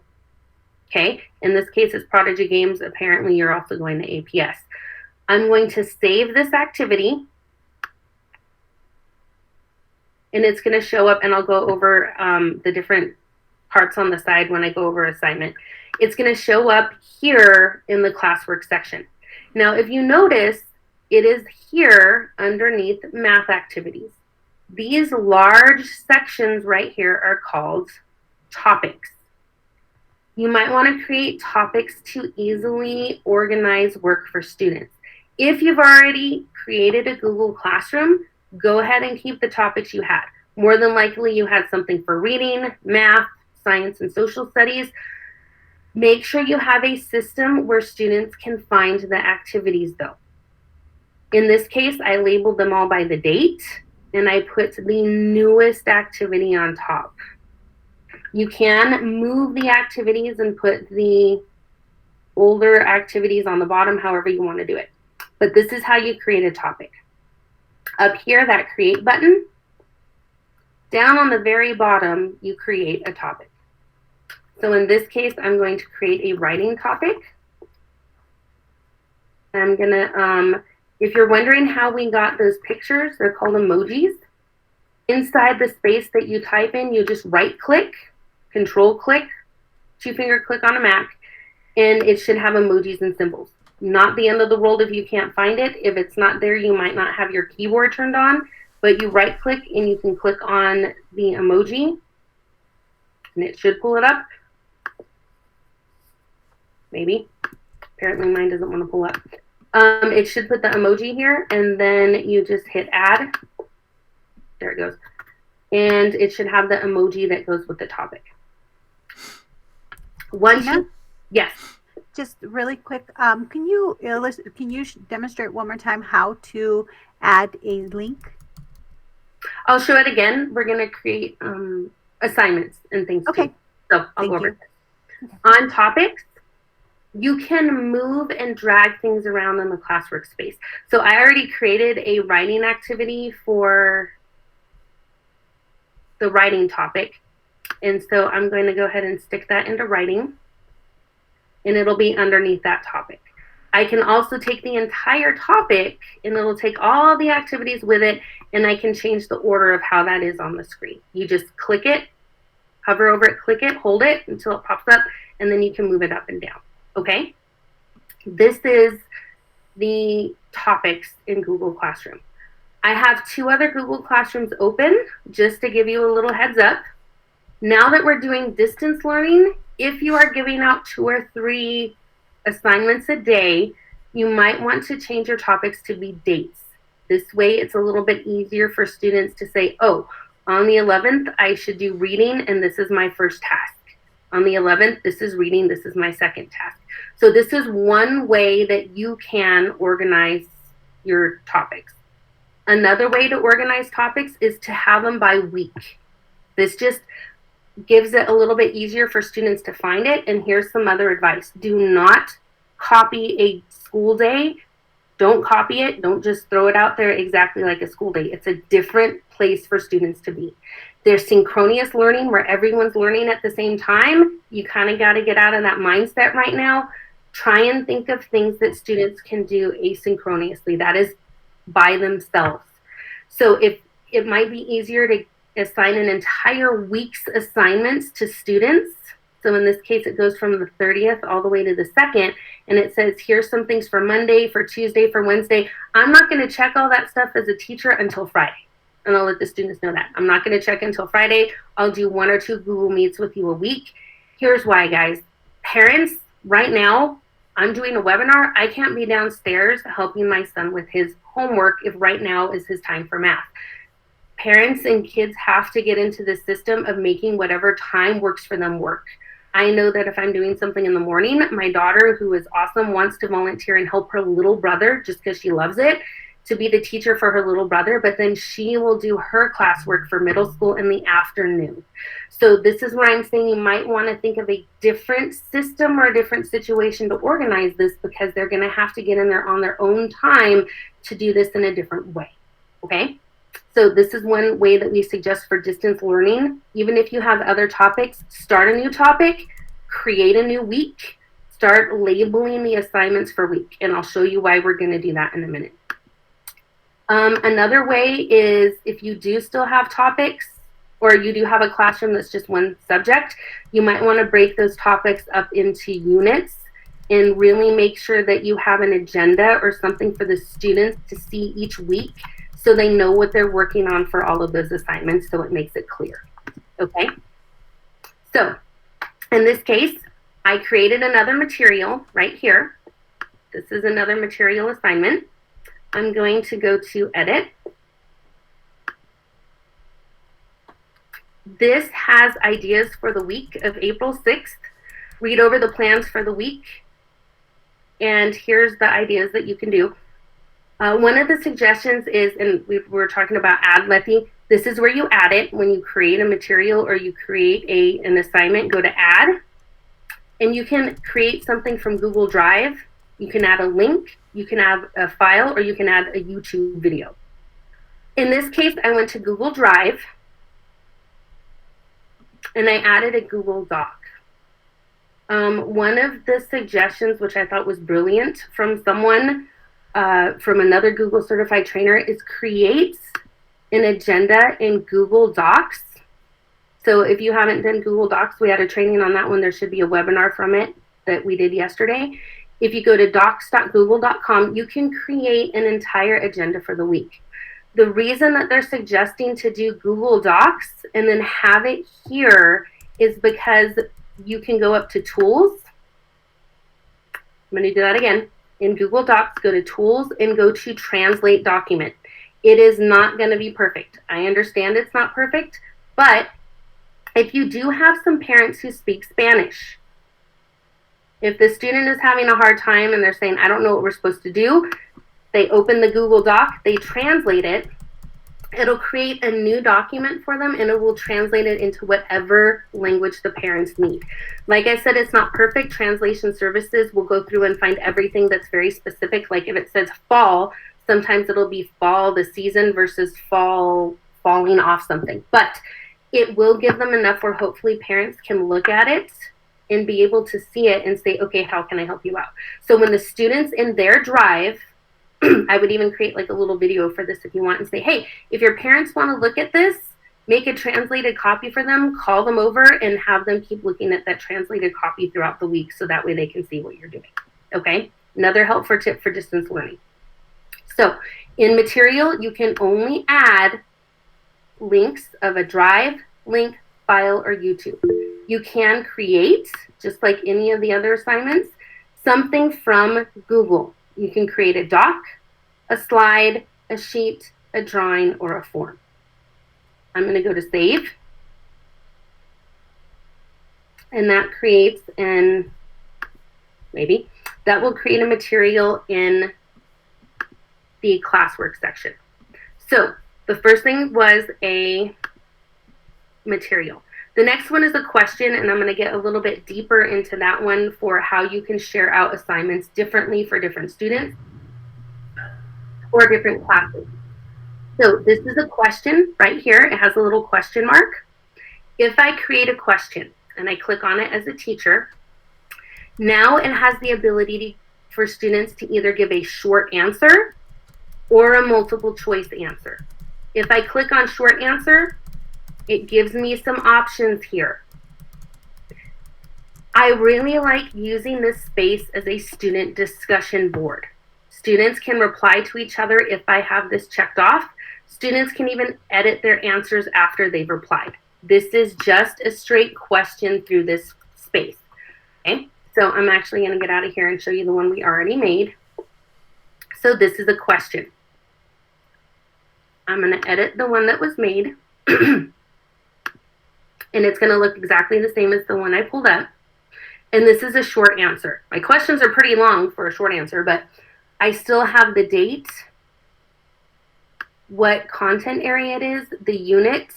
Okay, in this case, it's Prodigy Games. Apparently, you're also going to APS. I'm going to save this activity, and it's going to show up, and I'll go over the different parts on the side when I go over assignment. It's going to show up here in the classwork section. Now, if you notice, it is here underneath math activities. These large sections right here are called topics. You might want to create topics to easily organize work for students. If you've already created a Google Classroom, go ahead and keep the topics you had. More than likely, you had something for reading, math, science, and social studies. Make sure you have a system where students can find the activities, though. In this case, I labeled them all by the date, and I put the newest activity on top. You can move the activities and put the older activities on the bottom, however you want to do it. But this is how you create a topic. Up here, that create button. Down on the very bottom, you create a topic. So in this case, I'm going to create a writing topic. I'm gonna, if you're wondering how we got those pictures, they're called emojis. Inside the space that you type in, you just right click, control click, 2-finger click on a Mac, and it should have emojis and symbols. Not the end of the world if you can't find it. If it's not there, you might not have your keyboard turned on, but you right click and you can click on the emoji and it should pull it up. Maybe. Apparently mine doesn't want to pull up. It should put the emoji here, and then you just hit add. There it goes. And it should have the emoji that goes with the topic. Once you, yes. Just really quick, can you demonstrate one more time how to add a link? I'll show it again. We're going to create assignments and things. Okay. Too. So I'll go over it. Okay. On topics, you can move and drag things around in the classwork space. So I already created a writing activity for the writing topic. And so I'm going to go ahead and stick that into writing. And it'll be underneath that topic. I can also take the entire topic and it'll take all the activities with it, and I can change the order of how that is on the screen. You just click it, hover over it, click it, hold it until it pops up, and then you can move it up and down. Okay? This is the topics in Google Classroom. I have 2 other Google Classrooms open just to give you a little heads up. Now that we're doing distance learning, if you are giving out 2 or 3 assignments a day, you might want to change your topics to be dates. This way it's a little bit easier for students to say, oh, on the 11th, I should do reading, and this is my first task. On the 11th, this is reading, this is my second task. So this is one way that you can organize your topics. Another way to organize topics is to have them by week. This just gives it a little bit easier for students to find it. And here's some other advice. Do not copy a school day. Don't copy it. Don't just throw it out there exactly like a school day. It's a different place for students to be. There's synchronous learning where everyone's learning at the same time. You kind of got to get out of that mindset right now. Try and think of things that students can do asynchronously. That is by themselves. So if it might be easier to assign an entire week's assignments to students. So in this case, it goes from the 30th all the way to the 2nd, and it says, here's some things for Monday, for Tuesday, for Wednesday. I'm not going to check all that stuff as a teacher until Friday, and I'll let the students know that. I'm not going to check until Friday. I'll do 1 or 2 Google Meets with you a week. Here's why, guys. Parents, right now, I'm doing a webinar. I can't be downstairs helping my son with his homework if right now is his time for math. Parents and kids have to get into the system of making whatever time works for them work. I know that if I'm doing something in the morning, my daughter, who is awesome, wants to volunteer and help her little brother just because she loves it, to be the teacher for her little brother, but then she will do her classwork for middle school in the afternoon. So this is where I'm saying you might want to think of a different system or a different situation to organize this, because they're going to have to get in there on their own time to do this in a different way. Okay? So this is one way that we suggest for distance learning. Even if you have other topics, start a new topic, create a new week, start labeling the assignments for week, and I'll show you why we're going to do that in a minute. Another way is if you do still have topics, or you do have a classroom that's just one subject, you might want to break those topics up into units and really make sure that you have an agenda or something for the students to see each week so they know what they're working on for all of those assignments, so it makes it clear. Okay? So, in this case, I created another material right here. This is another material assignment. I'm going to go to Edit. This has ideas for the week of April 6th. Read over the plans for the week. And here's the ideas that you can do. One of the suggestions is, and we were talking about add Letty. This is where you add it. When you create a material or you create an assignment, go to add. And you can create something from Google Drive. You can add a link, you can add a file, or you can add a YouTube video. In this case, I went to Google Drive and I added a Google Doc. One of the suggestions, which I thought was brilliant from someone, from another Google certified trainer, is create an agenda in Google Docs. So if you haven't done Google Docs, we had a training on that one. There should be a webinar from it that we did yesterday. If you go to docs.google.com, you can create an entire agenda for the week. The reason that they're suggesting to do Google Docs and then have it here is because you can go up to Tools. I'm going to do that again. In Google Docs, go to Tools and go to Translate Document. It is not going to be perfect. I understand it's not perfect, but if you do have some parents who speak Spanish, if the student is having a hard time and they're saying, I don't know what we're supposed to do, they open the Google Doc, they translate it, it'll create a new document for them and it will translate it into whatever language the parents need. Like I said, it's not perfect. Translation services will go through and find everything that's very specific. Like if it says fall, sometimes it'll be fall, the season, versus fall, falling off something. But it will give them enough where hopefully parents can look at it and be able to see it and say, okay, how can I help you out? So when the students in their drive, I would even create like a little video for this if you want and say, hey, if your parents want to look at this, make a translated copy for them, call them over and have them keep looking at that translated copy throughout the week so that way they can see what you're doing. Okay? Another helpful tip for distance learning. So in material, you can only add links of a drive, link, file, or YouTube. You can create, just like any of the other assignments, something from Google. You can create a doc, a slide, a sheet, a drawing, or a form. I'm going to go to save. And that creates that will create a material in the classwork section. So the first thing was a material. The next one is a question, and I'm going to get a little bit deeper into that one for how you can share out assignments differently for different students or different classes. So this is a question right here. It has a little question mark. If I create a question and I click on it as a teacher, now it has the ability for students to either give a short answer or a multiple choice answer. If I click on short answer, it gives me some options here. I really like using this space as a student discussion board. Students can reply to each other if I have this checked off. Students can even edit their answers after they've replied. This is just a straight question through this space. Okay, so I'm actually going to get out of here and show you the one we already made. So this is a question. I'm going to edit the one that was made. And it's going to look exactly the same as the one I pulled up. And this is a short answer. My questions are pretty long for a short answer, but I still have the date, what content area it is, the unit,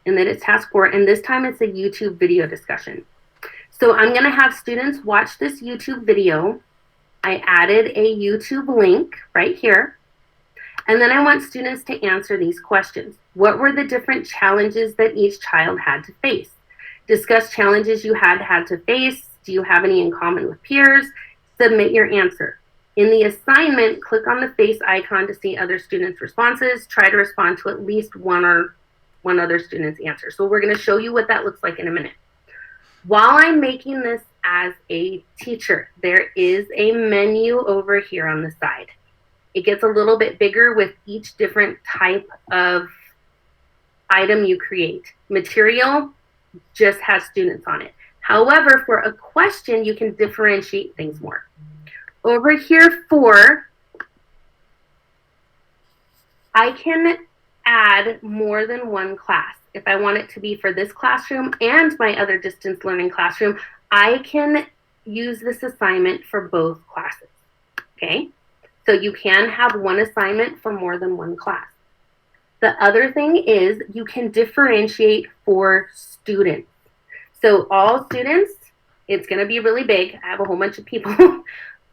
and then it's task 4. And this time it's a YouTube video discussion. So I'm going to have students watch this YouTube video. I added a YouTube link right here. And then I want students to answer these questions. What were the different challenges that each child had to face? Discuss challenges you had to face. Do you have any in common with peers? Submit your answer. In the assignment, click on the face icon to see other students' responses. Try to respond to at least one other student's answer. So we're going to show you what that looks like in a minute. While I'm making this as a teacher, there is a menu over here on the side. It gets a little bit bigger with each different type of item you create. Material just has students on it. However, for a question, you can differentiate things more. Over here I can add more than one class. If I want it to be for this classroom and my other distance learning classroom, I can use this assignment for both classes, okay? So you can have one assignment for more than one class. The other thing is you can differentiate for students. So all students, it's going to be really big. I have a whole bunch of people.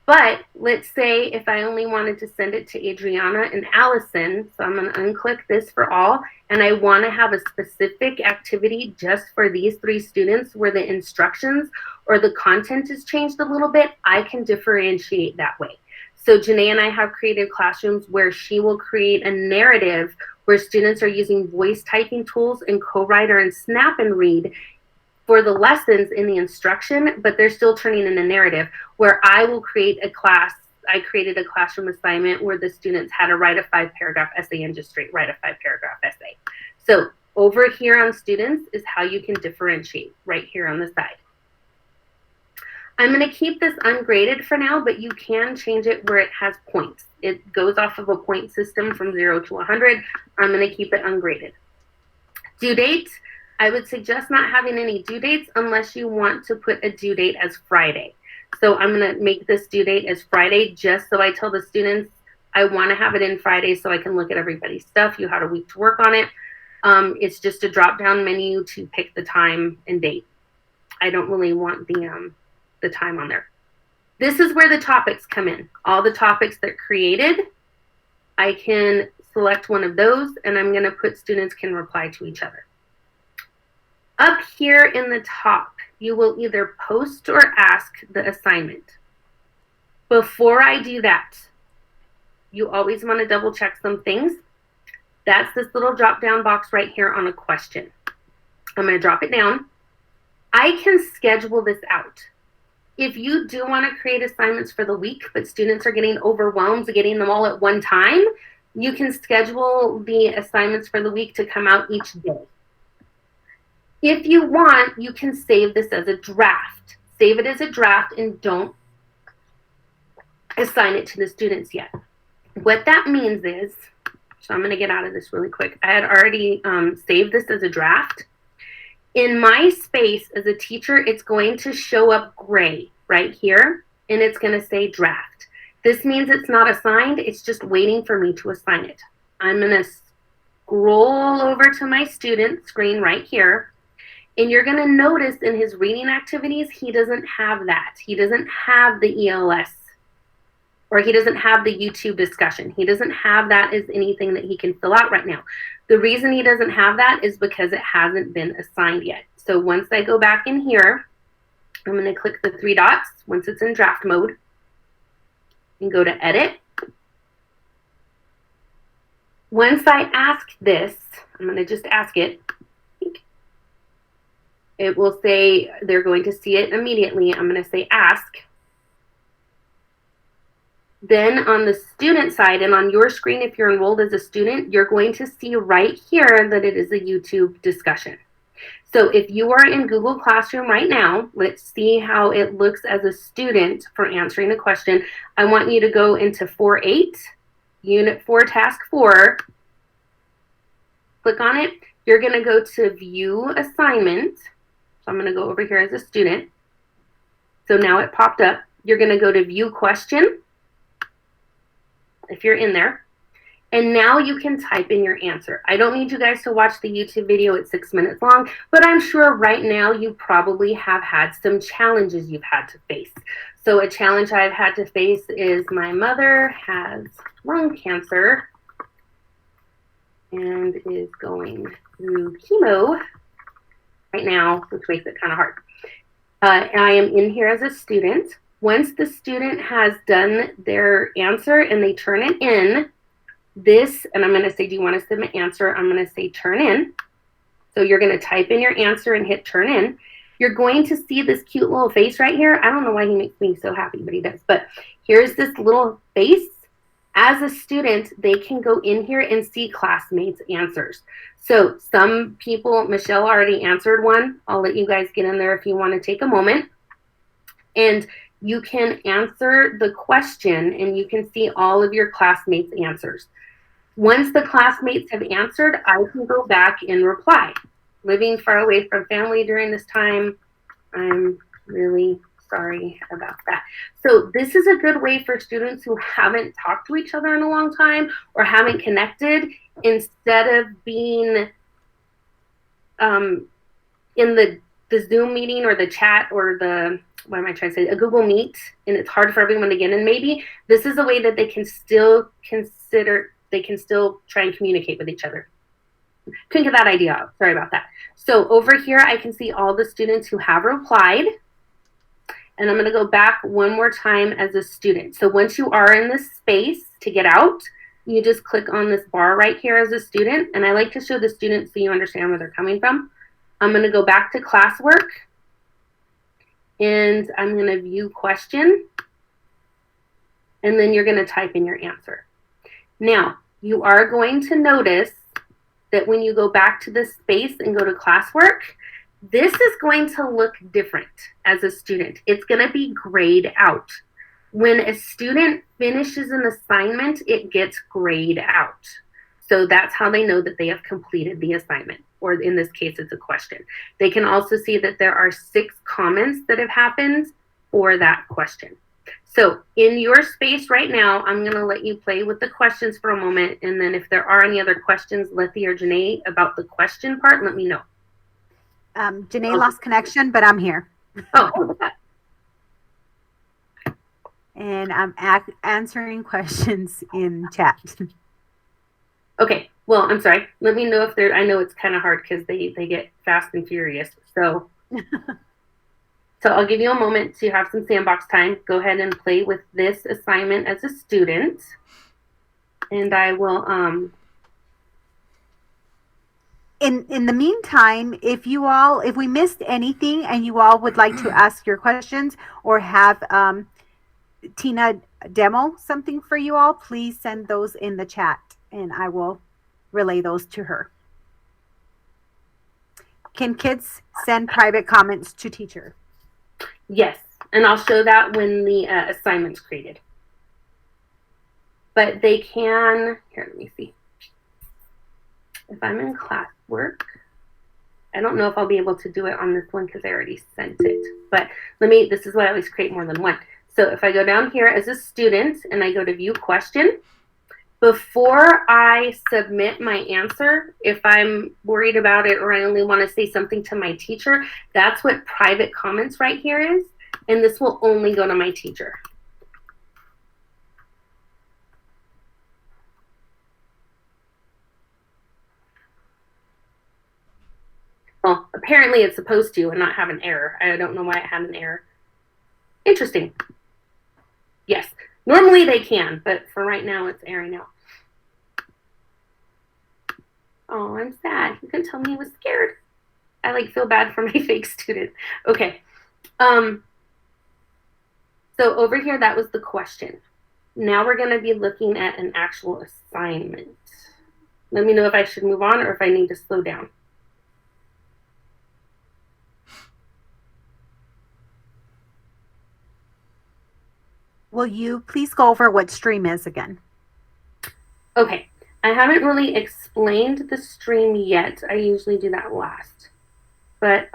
But let's say if I only wanted to send it to Adriana and Allison, so I'm going to unclick this for all, and I want to have a specific activity just for these 3 students where the instructions or the content is changed a little bit, I can differentiate that way. So Janae and I have created classrooms where she will create a narrative where students are using voice typing tools and Co-Writer and Snap and Read for the lessons in the instruction, but they're still turning in a narrative where I will create a class. I created a classroom assignment where the students had to write a 5-paragraph essay and just straight write a 5-paragraph essay. So over here on students is how you can differentiate right here on the side. I'm going to keep this ungraded for now, but you can change it where it has points. It goes off of a point system from 0 to 100. I'm going to keep it ungraded. Due date. I would suggest not having any due dates unless you want to put a due date as Friday. So I'm going to make this due date as Friday just so I tell the students I want to have it in Friday so I can look at everybody's stuff. You had a week to work on it. It's just a drop-down menu to pick the time and date. I don't really want the time on there. This is where the topics come in. All the topics that are created, I can select one of those, and I'm going to put students can reply to each other. Up here in the top, you will either post or ask the assignment. Before I do that, you always want to double check some things. That's this little drop down box right here on a question. I'm going to drop it down. I can schedule this out. If you do want to create assignments for the week, but students are getting overwhelmed getting them all at one time, you can schedule the assignments for the week to come out each day. If you want, you can save this as a draft. Save it as a draft and don't assign it to the students yet. What that means is, so I'm going to get out of this really quick. I had already saved this as a draft. In my space as a teacher, it's going to show up gray right here, and it's going to say draft. This means it's not assigned. It's just waiting for me to assign it. I'm going to scroll over to my student screen right here. And you're going to notice in his reading activities, he doesn't have that. He doesn't have the ELS, or he doesn't have the YouTube discussion. He doesn't have that as anything that he can fill out right now. The reason he doesn't have that is because it hasn't been assigned yet. So once I go back in here, I'm going to click the 3 dots once it's in draft mode and go to edit. Once I ask this, I'm going to just ask it. It will say they're going to see it immediately. I'm going to say ask. Then on the student side and on your screen, if you're enrolled as a student, you're going to see right here that it is a YouTube discussion. So if you are in Google Classroom right now, let's see how it looks as a student for answering a question. I want you to go into 4.8, Unit 4, Task 4. Click on it. You're going to go to View Assignment. So I'm going to go over here as a student. So now it popped up. You're going to go to View Question, if you're in there. And now you can type in your answer. I don't need you guys to watch the YouTube video. It's 6 minutes long, but I'm sure right now you probably have had some challenges you've had to face. So a challenge I've had to face is my mother has lung cancer and is going through chemo right now, which makes it kind of hard. I am in here as a student. Once the student has done their answer and they turn it in, and I'm going to say, do you want to submit answer? I'm going to say turn in. So you're going to type in your answer and hit turn in. You're going to see this cute little face right here. I don't know why he makes me so happy, but he does. But here's this little face. As a student, they can go in here and see classmates' answers. So some people, Michelle already answered one. I'll let you guys get in there if you want to take a moment. And you can answer the question and you can see all of your classmates' answers. Once the classmates have answered, I can go back and reply. Living far away from family during this time, I'm really sorry about that. So this is a good way for students who haven't talked to each other in a long time or haven't connected, instead of being in the Zoom meeting or the chat or the, what am I trying to say, a Google Meet, and it's hard for everyone to get in. Maybe this is a way that they can still try and communicate with each other. Couldn't get that idea out. Sorry about that. So over here, I can see all the students who have replied. And I'm going to go back one more time as a student. So once you are in this space, to get out, you just click on this bar right here as a student. And I like to show the students so you understand where they're coming from. I'm going to go back to classwork. And I'm going to view question. And then you're going to type in your answer. Now, you are going to notice that when you go back to this space and go to classwork, this is going to look different as a student. It's going to be grayed out. When a student finishes an assignment, it gets grayed out. So that's how they know that they have completed the assignment, or in this case, it's a question. They can also see that there are 6 comments that have happened for that question. So in your space right now, I'm going to let you play with the questions for a moment. And then if there are any other questions, Letty or Janae, about the question part, let me know. Janae lost connection, but I'm here. Oh, And I'm answering questions in chat. okay. Well, I'm sorry. Let me know if they're, I know it's kind of hard because they get fast and furious. So, so I'll give you a moment to have some sandbox time. Go ahead and play with this assignment as a student. And I will, In the meantime, if we missed anything and you all would like to ask your questions or have Tina demo something for you all, please send those in the chat and I will relay those to her. Can kids send private comments to teacher? yes. And I'll show that when the assignment's created. But they can, here, let me see. If I'm in classwork, I don't know if I'll be able to do it on this one because I already sent it. But this is why I always create more than one. So if I go down here as a student and I go to view question, before I submit my answer, if I'm worried about it or I only want to say something to my teacher, that's what private comments right here is. And this will only go to my teacher. Well, apparently it's supposed to and not have an error. I don't know why it had an error. Interesting. Yes, normally they can, but for right now it's erroring out. Oh, I'm sad. You can tell me he was scared. I feel bad for my fake student. Okay. So over here, that was the question. Now we're going to be looking at an actual assignment. Let me know if I should move on or if I need to slow down. Will you please go over what stream is again? Okay. I haven't really explained the stream yet. I usually do that last. But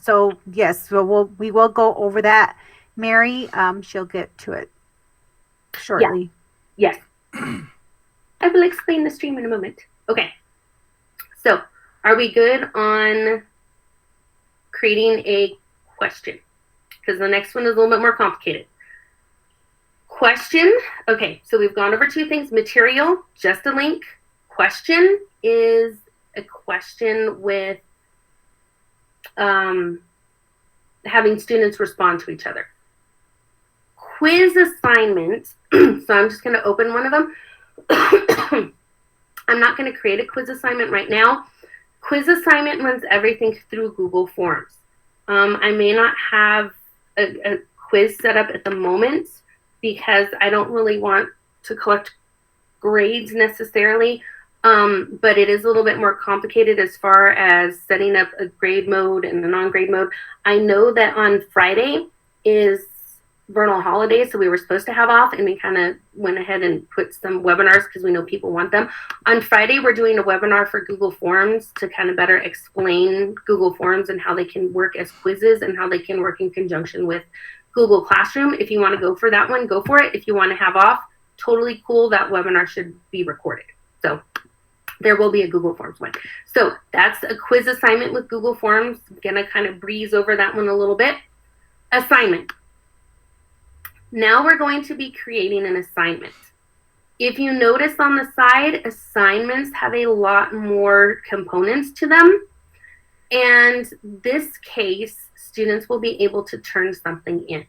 so yes, so we will go over that. Mary, she'll get to it shortly. Yeah. Yes. I will explain the stream in a moment. Okay. So, are we good on creating a question? Because the next one is a little bit more complicated. Question. Okay, so we've gone over 2 things. Material, just a link. Question is a question with having students respond to each other. Quiz assignments, so I'm just going to open one of them. I'm not going to create a quiz assignment right now. Quiz assignment runs everything through Google Forms. I may not have a quiz set up at the moment because I don't really want to collect grades necessarily, but it is a little bit more complicated as far as setting up a grade mode and a non-grade mode. I know that on Friday is vernal holiday, so we were supposed to have off, and we kind of went ahead and put some webinars because we know people want them. On Friday, we're doing a webinar for Google Forms to kind of better explain Google Forms and how they can work as quizzes and how they can work in conjunction with Google Classroom. If you want to go for that one, go for it. If you want to have off, totally cool. That webinar should be recorded. So there will be a Google Forms one. So that's a quiz assignment with Google Forms. I'm gonna kind of breeze over that one a little bit. Assignment. Now we're going to be creating an assignment. If you notice on the side, assignments have a lot more components to them. And this case, students will be able to turn something in.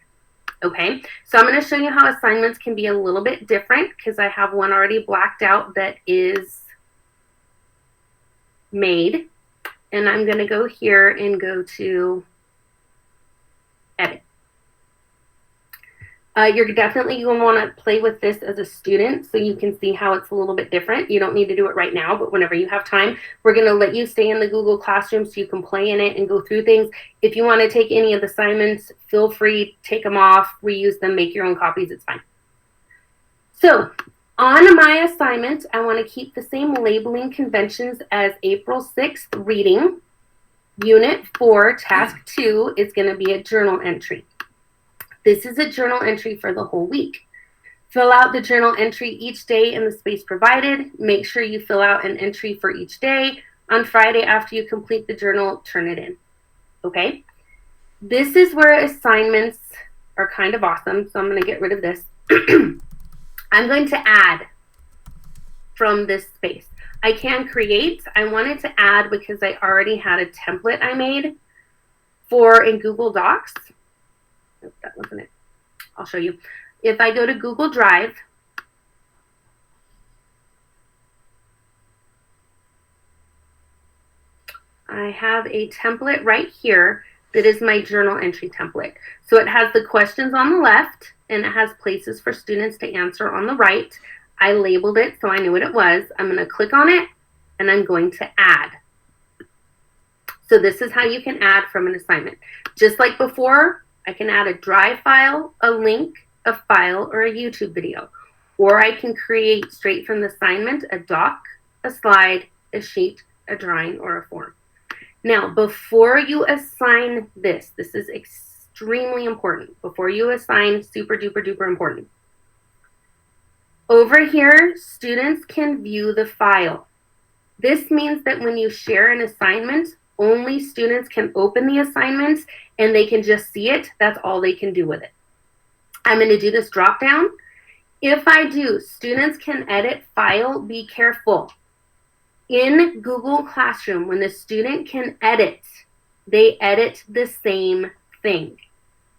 Okay, so I'm going to show you how assignments can be a little bit different because I have one already blacked out that is made. And I'm going to go here and go to edit. You're definitely going to want to play with this as a student so you can see how it's a little bit different. You don't need to do it right now, but whenever you have time, we're going to let you stay in the Google Classroom so you can play in it and go through things. If you want to take any of the assignments, feel free, take them off, reuse them, make your own copies, it's fine. So on my assignment, I want to keep the same labeling conventions as April 6th reading. Unit 4, Task 2 is going to be a journal entry. This is a journal entry for the whole week. Fill out the journal entry each day in the space provided. Make sure you fill out an entry for each day. On Friday, after you complete the journal, turn it in. Okay? This is where assignments are kind of awesome, so I'm going to get rid of this. I'm going to add from this space. I can create. I wanted to add because I already had a template I made for in Google Docs. Nope, that wasn't it. I'll show you. If I go to Google Drive, I have a template right here that is my journal entry template. So it has the questions on the left and it has places for students to answer on the right. I labeled it so I knew what it was. I'm going to click on it and I'm going to add. So this is how you can add from an assignment. Just like before, I can add a Drive file, a link, a file, or a YouTube video. Or I can create straight from the assignment a doc, a slide, a sheet, a drawing, or a form. Now, before you assign this is extremely important. Before you assign, super duper duper important. Over here, students can view the file. This means that when you share an assignment, only students can open the assignments and they can just see it. That's all they can do with it. I'm going to do this drop down. If I do, students can edit file. Be careful. In Google Classroom, when the student can edit, they edit the same thing.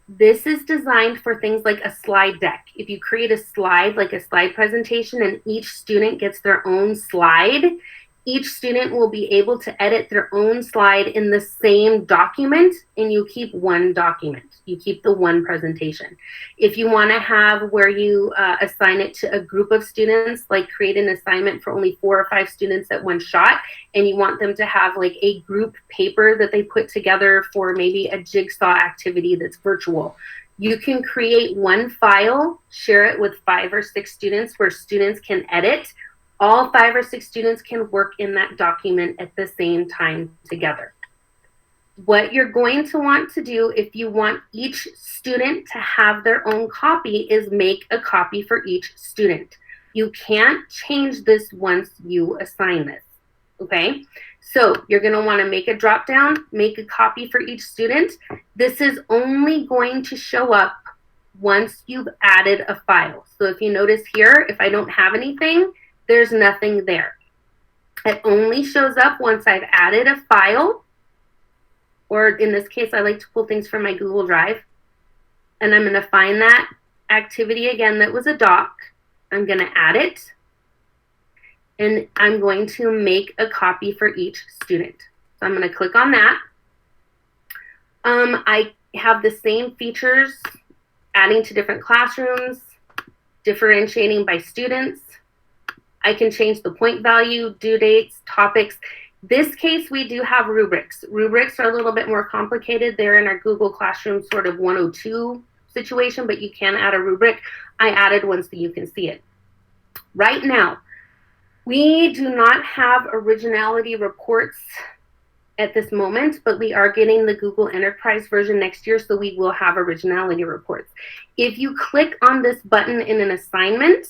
This is designed for things like a slide deck. If you create a slide, like a slide presentation, and each student gets their own slide, each student will be able to edit their own slide in the same document, and you keep one document. You keep the one presentation. If you want to have where you assign it to a group of students, like create an assignment for only 4 or 5 students at one shot, and you want them to have like a group paper that they put together for maybe a jigsaw activity that's virtual, you can create one file, share it with 5 or 6 students where students can edit. All 5 or 6 students can work in that document at the same time together. What you're going to want to do if you want each student to have their own copy is make a copy for each student. You can't change this once you assign this, okay? So you're going to want to make a drop down, make a copy for each student. This is only going to show up once you've added a file. So if you notice here, if I don't have anything, there's nothing there. It only shows up once I've added a file or in this case, I like to pull things from my Google Drive. And I'm going to find that activity again that was a doc. I'm going to add it. And I'm going to make a copy for each student. So I'm going to click on that. I have the same features, adding to different classrooms, differentiating by students. I can change the point value, due dates, topics. This case, we do have rubrics. Rubrics are a little bit more complicated. They're in our Google Classroom sort of 102 situation, but you can add a rubric. I added one so you can see it. Right now, we do not have originality reports at this moment, but we are getting the Google Enterprise version next year, so we will have originality reports. If you click on this button in an assignment,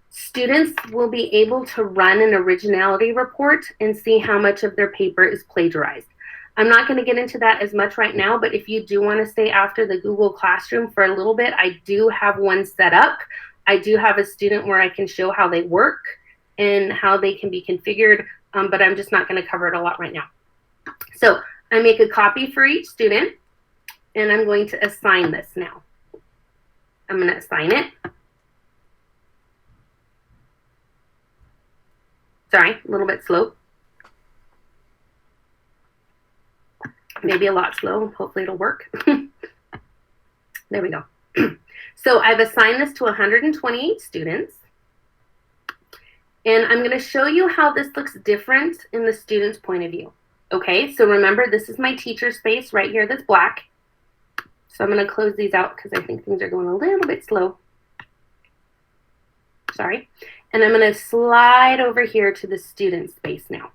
students will be able to run an originality report and see how much of their paper is plagiarized. I'm not going to get into that as much right now, but if you do want to stay after the Google Classroom for a little bit, I do have one set up. I do have a student where I can show how they work and how they can be configured, but I'm just not going to cover it a lot right now. So I make a copy for each student, and I'm going to assign this now. I'm going to assign it. Sorry, a little bit slow. Maybe a lot slow. Hopefully it'll work. There we go. So I've assigned this to 128 students. And I'm going to show you how this looks different in the student's point of view. Okay, so remember, this is my teacher space right here that's black. So I'm going to close these out because I think things are going a little bit slow. Sorry. And I'm going to slide over here to the student space now.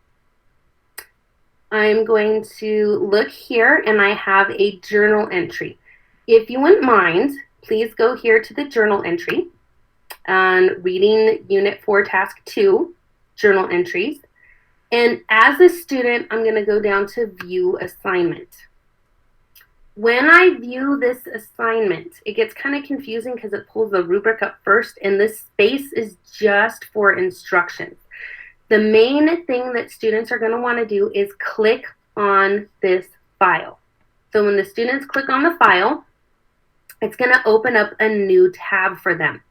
I'm going to look here, and I have a journal entry. If you wouldn't mind, please go here to the journal entry and reading Unit 4, Task 2, journal entries. And as a student, I'm going to go down to View Assignment. When I view this assignment, it gets kind of confusing because it pulls the rubric up first, and this space is just for instructions. The main thing that students are going to want to do is click on this file. So when the students click on the file, it's going to open up a new tab for them.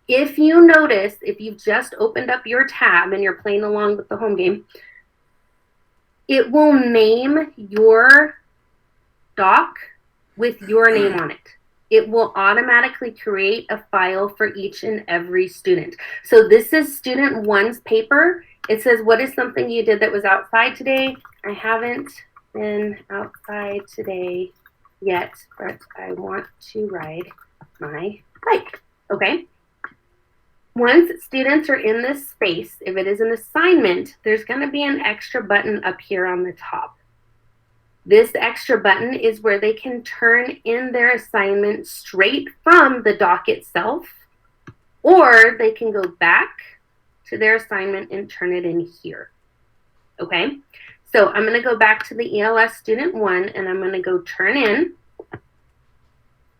If you notice, if you've just opened up your tab and you're playing along with the home game, it will name your doc with your name on it. It will automatically create a file for each and every student. So this is student 1's paper. It says, what is something you did that was outside today? I haven't been outside today yet, but I want to ride my bike. Okay. Once students are in this space, if it is an assignment, there's going to be an extra button up here on the top. This extra button is where they can turn in their assignment straight from the doc itself, or they can go back to their assignment and turn it in here. Okay, so I'm going to go back to the ELS student 1, and I'm going to go turn in.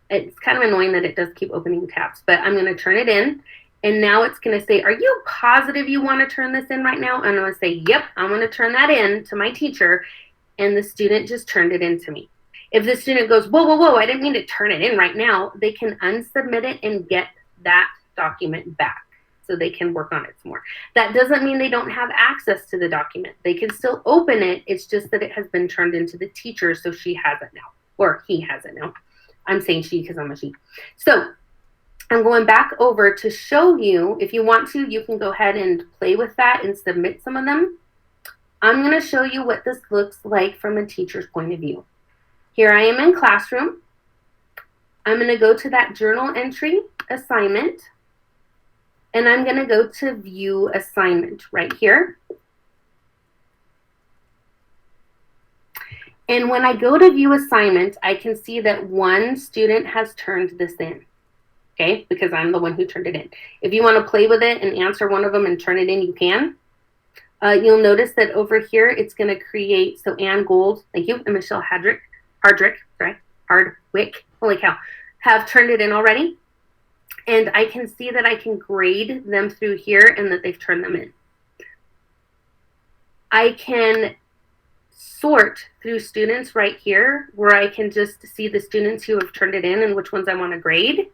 It's kind of annoying that it does keep opening tabs, but I'm going to turn it in. And now it's going to say, are you positive you want to turn this in right now? And I'm going to say, yep, I'm going to turn that in to my teacher. And the student just turned it in to me. If the student goes, whoa, whoa, whoa, I didn't mean to turn it in right now, they can unsubmit it and get that document back so they can work on it some more. That doesn't mean they don't have access to the document. They can still open it. It's just that it has been turned into the teacher, so she has it now, or he has it now. I'm saying she because I'm a she. So I'm going back over to show you, if you want to, you can go ahead and play with that and submit some of them. I'm going to show you what this looks like from a teacher's point of view. Here I am in classroom. I'm going to go to that journal entry assignment, and I'm going to go to view assignment right here. And when I go to view assignment, I can see that one student has turned this in. Okay, because I'm the one who turned it in. If you want to play with it and answer one of them and turn it in, you can. You'll notice that over here, it's going to create, so Ann Gold, thank you, and Michelle Hardwick, holy cow, have turned it in already. And I can see that I can grade them through here and that they've turned them in. I can sort through students right here where I can just see the students who have turned it in and which ones I want to grade.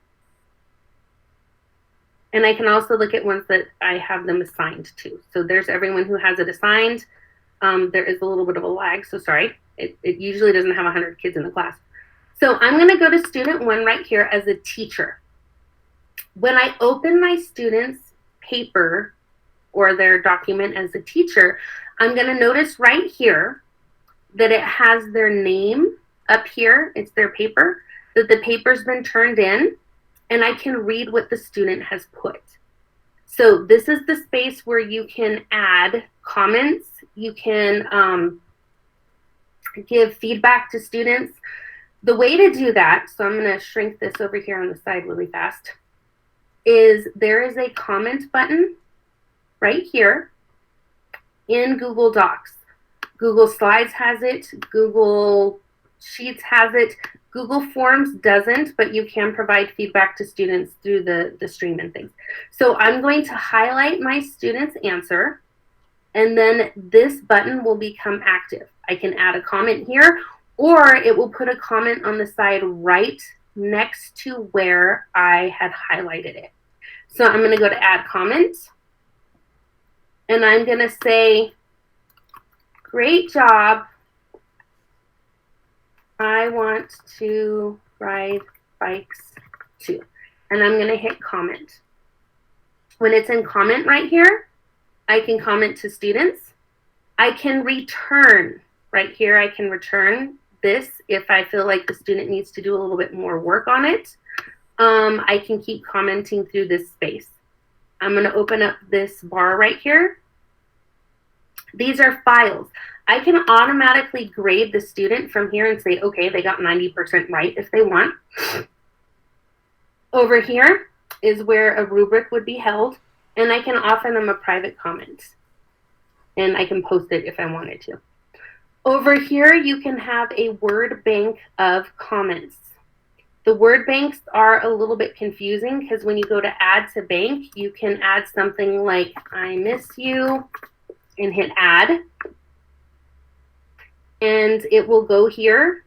And I can also look at ones that I have them assigned to. So there's everyone who has it assigned. There is a little bit of a lag, so sorry. It usually doesn't have 100 kids in the class. So I'm going to go to student 1 right here as a teacher. When I open my student's paper or their document as a teacher, I'm going to notice right here that it has their name up here. It's their paper, that the paper's been turned in, and I can read what the student has put. So this is the space where you can add comments. You can give feedback to students. The way to do that, so I'm going to shrink this over here on the side really fast, is there is a comment button right here in Google Docs. Google Slides has it, Google Sheets has it, Google Forms doesn't, but you can provide feedback to students through the stream and things. So I'm going to highlight my student's answer, and then this button will become active. I can add a comment here, or it will put a comment on the side right next to where I had highlighted it. So I'm going to go to add comment, and I'm going to say, great job. I want to ride bikes too. And I'm going to hit comment. When it's in comment right here, I can comment to students. I can return right here. I can return this if I feel like the student needs to do a little bit more work on it. I can keep commenting through this space. I'm going to open up this bar right here. These are files. I can automatically grade the student from here and say, okay, they got 90% right if they want. Over here is where a rubric would be held, and I can offer them a private comment. And I can post it if I wanted to. Over here, you can have a word bank of comments. The word banks are a little bit confusing because when you go to add to bank, you can add something like, I miss you, and hit add. And it will go here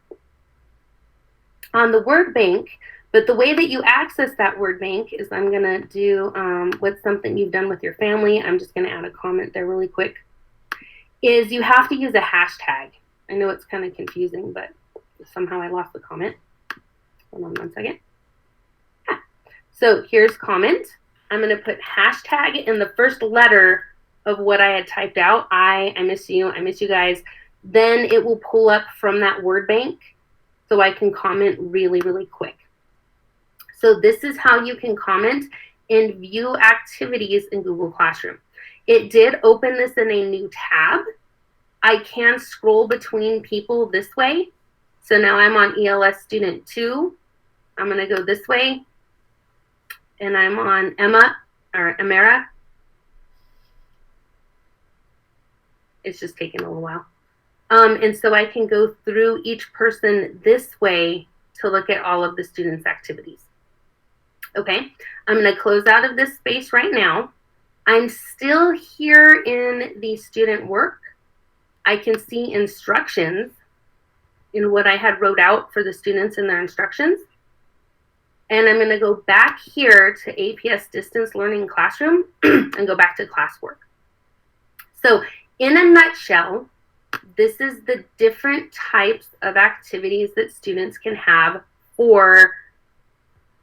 on the word bank. But the way that you access that word bank is I'm going to do what's something you've done with your family. I'm just going to add a comment there really quick. Is you have to use a hashtag. I know it's kind of confusing, but somehow I lost the comment. Hold on 1 second. Ah. So here's comment. I'm going to put hashtag in the first letter of what I had typed out. I miss you guys. Then it will pull up from that word bank so I can comment really, really quick. So this is how you can comment and view activities in Google Classroom. It did open this in a new tab. I can scroll between people this way. So now I'm on ELS student 2. I'm going to go this way. And I'm on Amara. It's just taking a little while. And so I can go through each person this way to look at all of the students' activities. Okay, I'm going to close out of this space right now. I'm still here in the student work. I can see instructions in what I had wrote out for the students in their instructions. And I'm going to go back here to APS Distance Learning Classroom and go back to classwork. So in a nutshell, this is the different types of activities that students can have for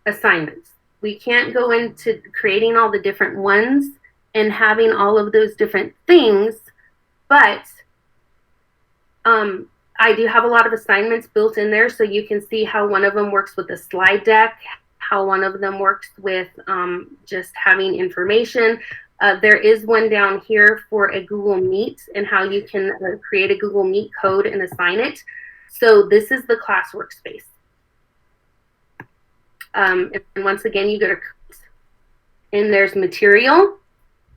assignments. We can't go into creating all the different ones and having all of those different things, but I do have a lot of assignments built in there, so you can see how one of them works with a slide deck, how one of them works with just having information. There is one down here for a Google Meet and how you can create a Google Meet code and assign it. So this is the class workspace. And once again, you go to and there's material,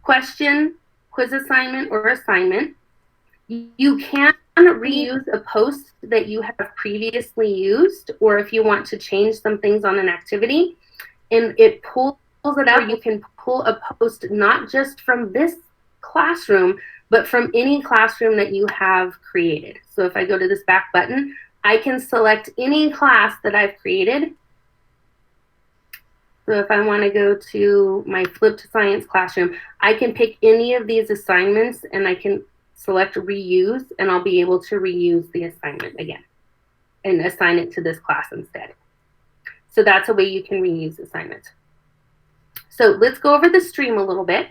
question, quiz assignment, or assignment. You can reuse a post that you have previously used, or if you want to change some things on an activity, and it pulls it out. You can pull a post not just from this classroom, but from any classroom that you have created. So if I go to this back button, I can select any class that I've created. So if I want to go to my flipped science classroom, I can pick any of these assignments and I can select reuse, and I'll be able to reuse the assignment again and assign it to this class instead. So that's a way you can reuse assignments. So let's go over the stream a little bit.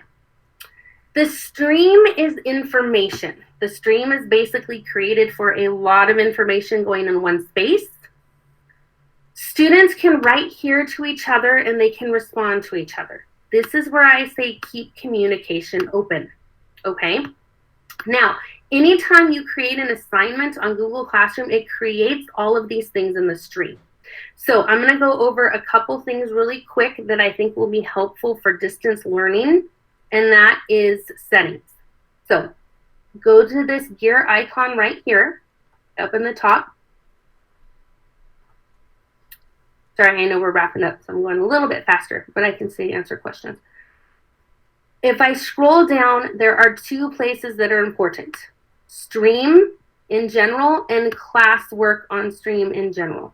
The stream is information. The stream is basically created for a lot of information going in one space. Students can write here to each other and they can respond to each other. This is where I say keep communication open, okay? Now, anytime you create an assignment on Google Classroom, it creates all of these things in the stream. So I'm gonna go over a couple things really quick that I think will be helpful for distance learning, and that is settings. So go to this gear icon right here, up in the top. Sorry, I know we're wrapping up, so I'm going a little bit faster, but I can answer questions. If I scroll down, there are two places that are important. Stream in general and classwork on stream in general.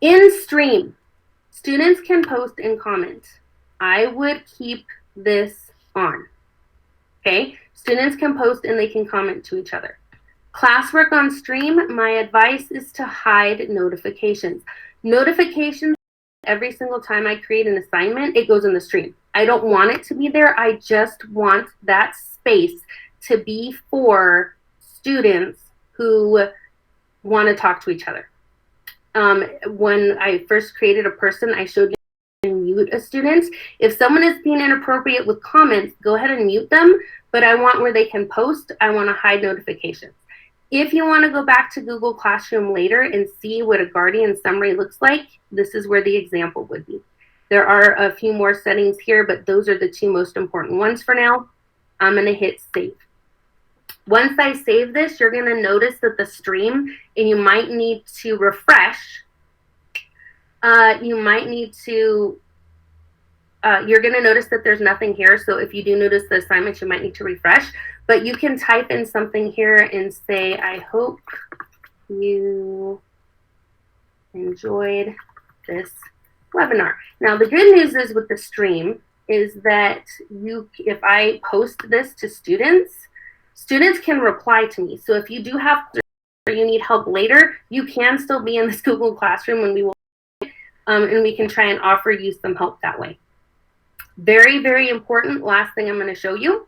In stream, students can post and comment. I would keep this on, okay? Students can post and they can comment to each other. Classwork on stream, my advice is to hide notifications. Notifications, every single time I create an assignment, it goes in the stream. I don't want it to be there. I just want that space to be for students who want to talk to each other. When I first created a person, I showed you and mute a student. If someone is being inappropriate with comments, go ahead and mute them, but I want where they can post, I want to hide notifications. If you want to go back to Google Classroom later and see what a Guardian summary looks like, this is where the example would be. There are a few more settings here, but those are the two most important ones for now. I'm going to hit save. Once I save this, you're going to notice that the stream, and you might need to refresh. You're going to notice that there's nothing here. So if you do notice the assignments, you might need to refresh. But you can type in something here and say, I hope you enjoyed this webinar. Now, the good news is with the stream is that if I post this to students, students can reply to me. So if you do have or you need help later, you can still be in this Google Classroom and we will and we can try and offer you some help that way. Very, very important, last thing I'm going to show you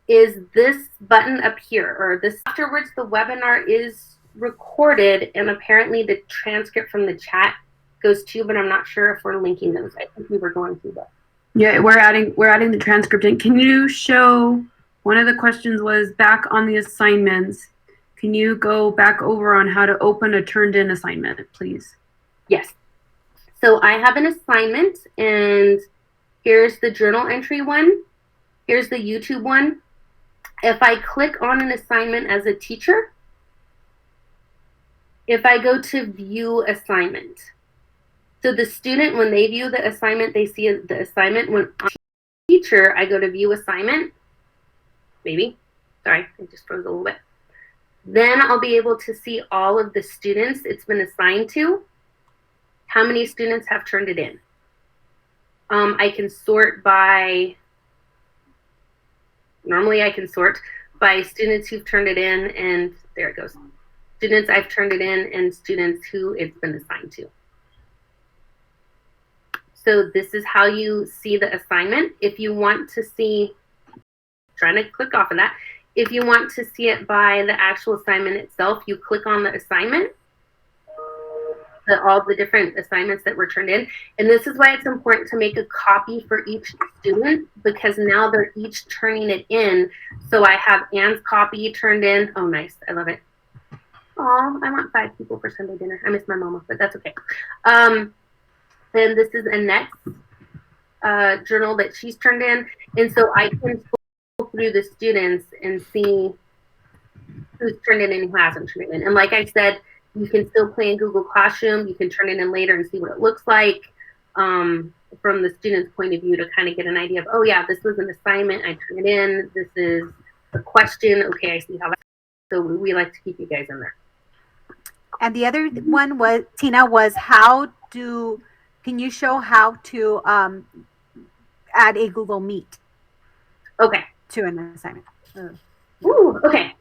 is this button up here, or this. Afterwards, the webinar is recorded and apparently the transcript from the chat goes too, but I'm not sure if we're linking those. I think we were going to, but. Yeah, we're adding the transcript in. Can you show, one of the questions was back on the assignments. Can you go back over on how to open a turned in assignment, please? Yes. So I have an assignment and here's the journal entry one. Here's the YouTube one. If I click on an assignment as a teacher, if I go to view assignment, so the student, when they view the assignment, they see the assignment. When I'm a teacher, I go to view assignment, maybe, sorry, I just froze a little bit. Then I'll be able to see all of the students it's been assigned to, how many students have turned it in. I can sort by, normally I can sort by students who've turned it in, and there it goes. Students I've turned it in and students who it's been assigned to. So this is how you see the assignment. If you want to see, trying to click off of that, if you want to see it by the actual assignment itself, you click on the assignment, all the different assignments that were turned in. And this is why it's important to make a copy for each student, because now they're each turning it in. So I have Anne's copy turned in. Oh, nice. I love it. Oh, I want 5 people for Sunday dinner. I miss my mama, but that's okay. Then this is Annette's journal that she's turned in. And so I can go through the students and see who's turned it in and who hasn't turned it in. And like I said, you can still play in Google Classroom. You can turn it in later and see what it looks like from the student's point of view to kind of get an idea of, oh yeah, this was an assignment, I turned it in. This is a question. Okay, I see how that. So we like to keep you guys in there. And the other one was, Tina, was can you show how to add a Google Meet Okay. to an assignment? Ooh, okay.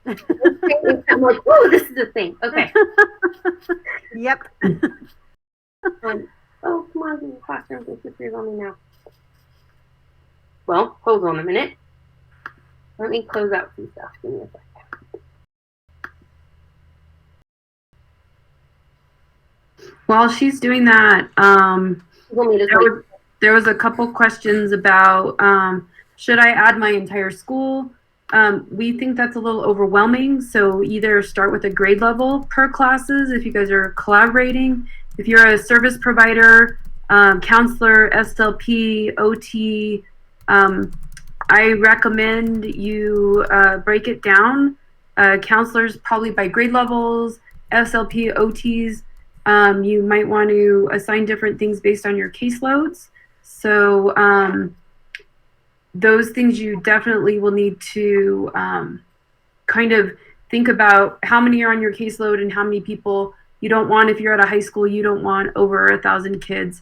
I'm like, whoa, this is a thing. Okay. Yep. Oh, come on, Google Classroom, disappears on me now. Well, hold on a minute. Let me close out some stuff. Give me a second. While she's doing that, Google Meet is like, there was a couple questions about should I add my entire school? We think that's a little overwhelming, so either start with a grade level per classes if you guys are collaborating. If you're a service provider, counselor, SLP, OT, I recommend you break it down. Counselors probably by grade levels, SLP, OTs. You might want to assign different things based on your caseloads. So those things you definitely will need to kind of think about how many are on your caseload and how many people you don't want. If you're at a high school, you don't want over 1,000 kids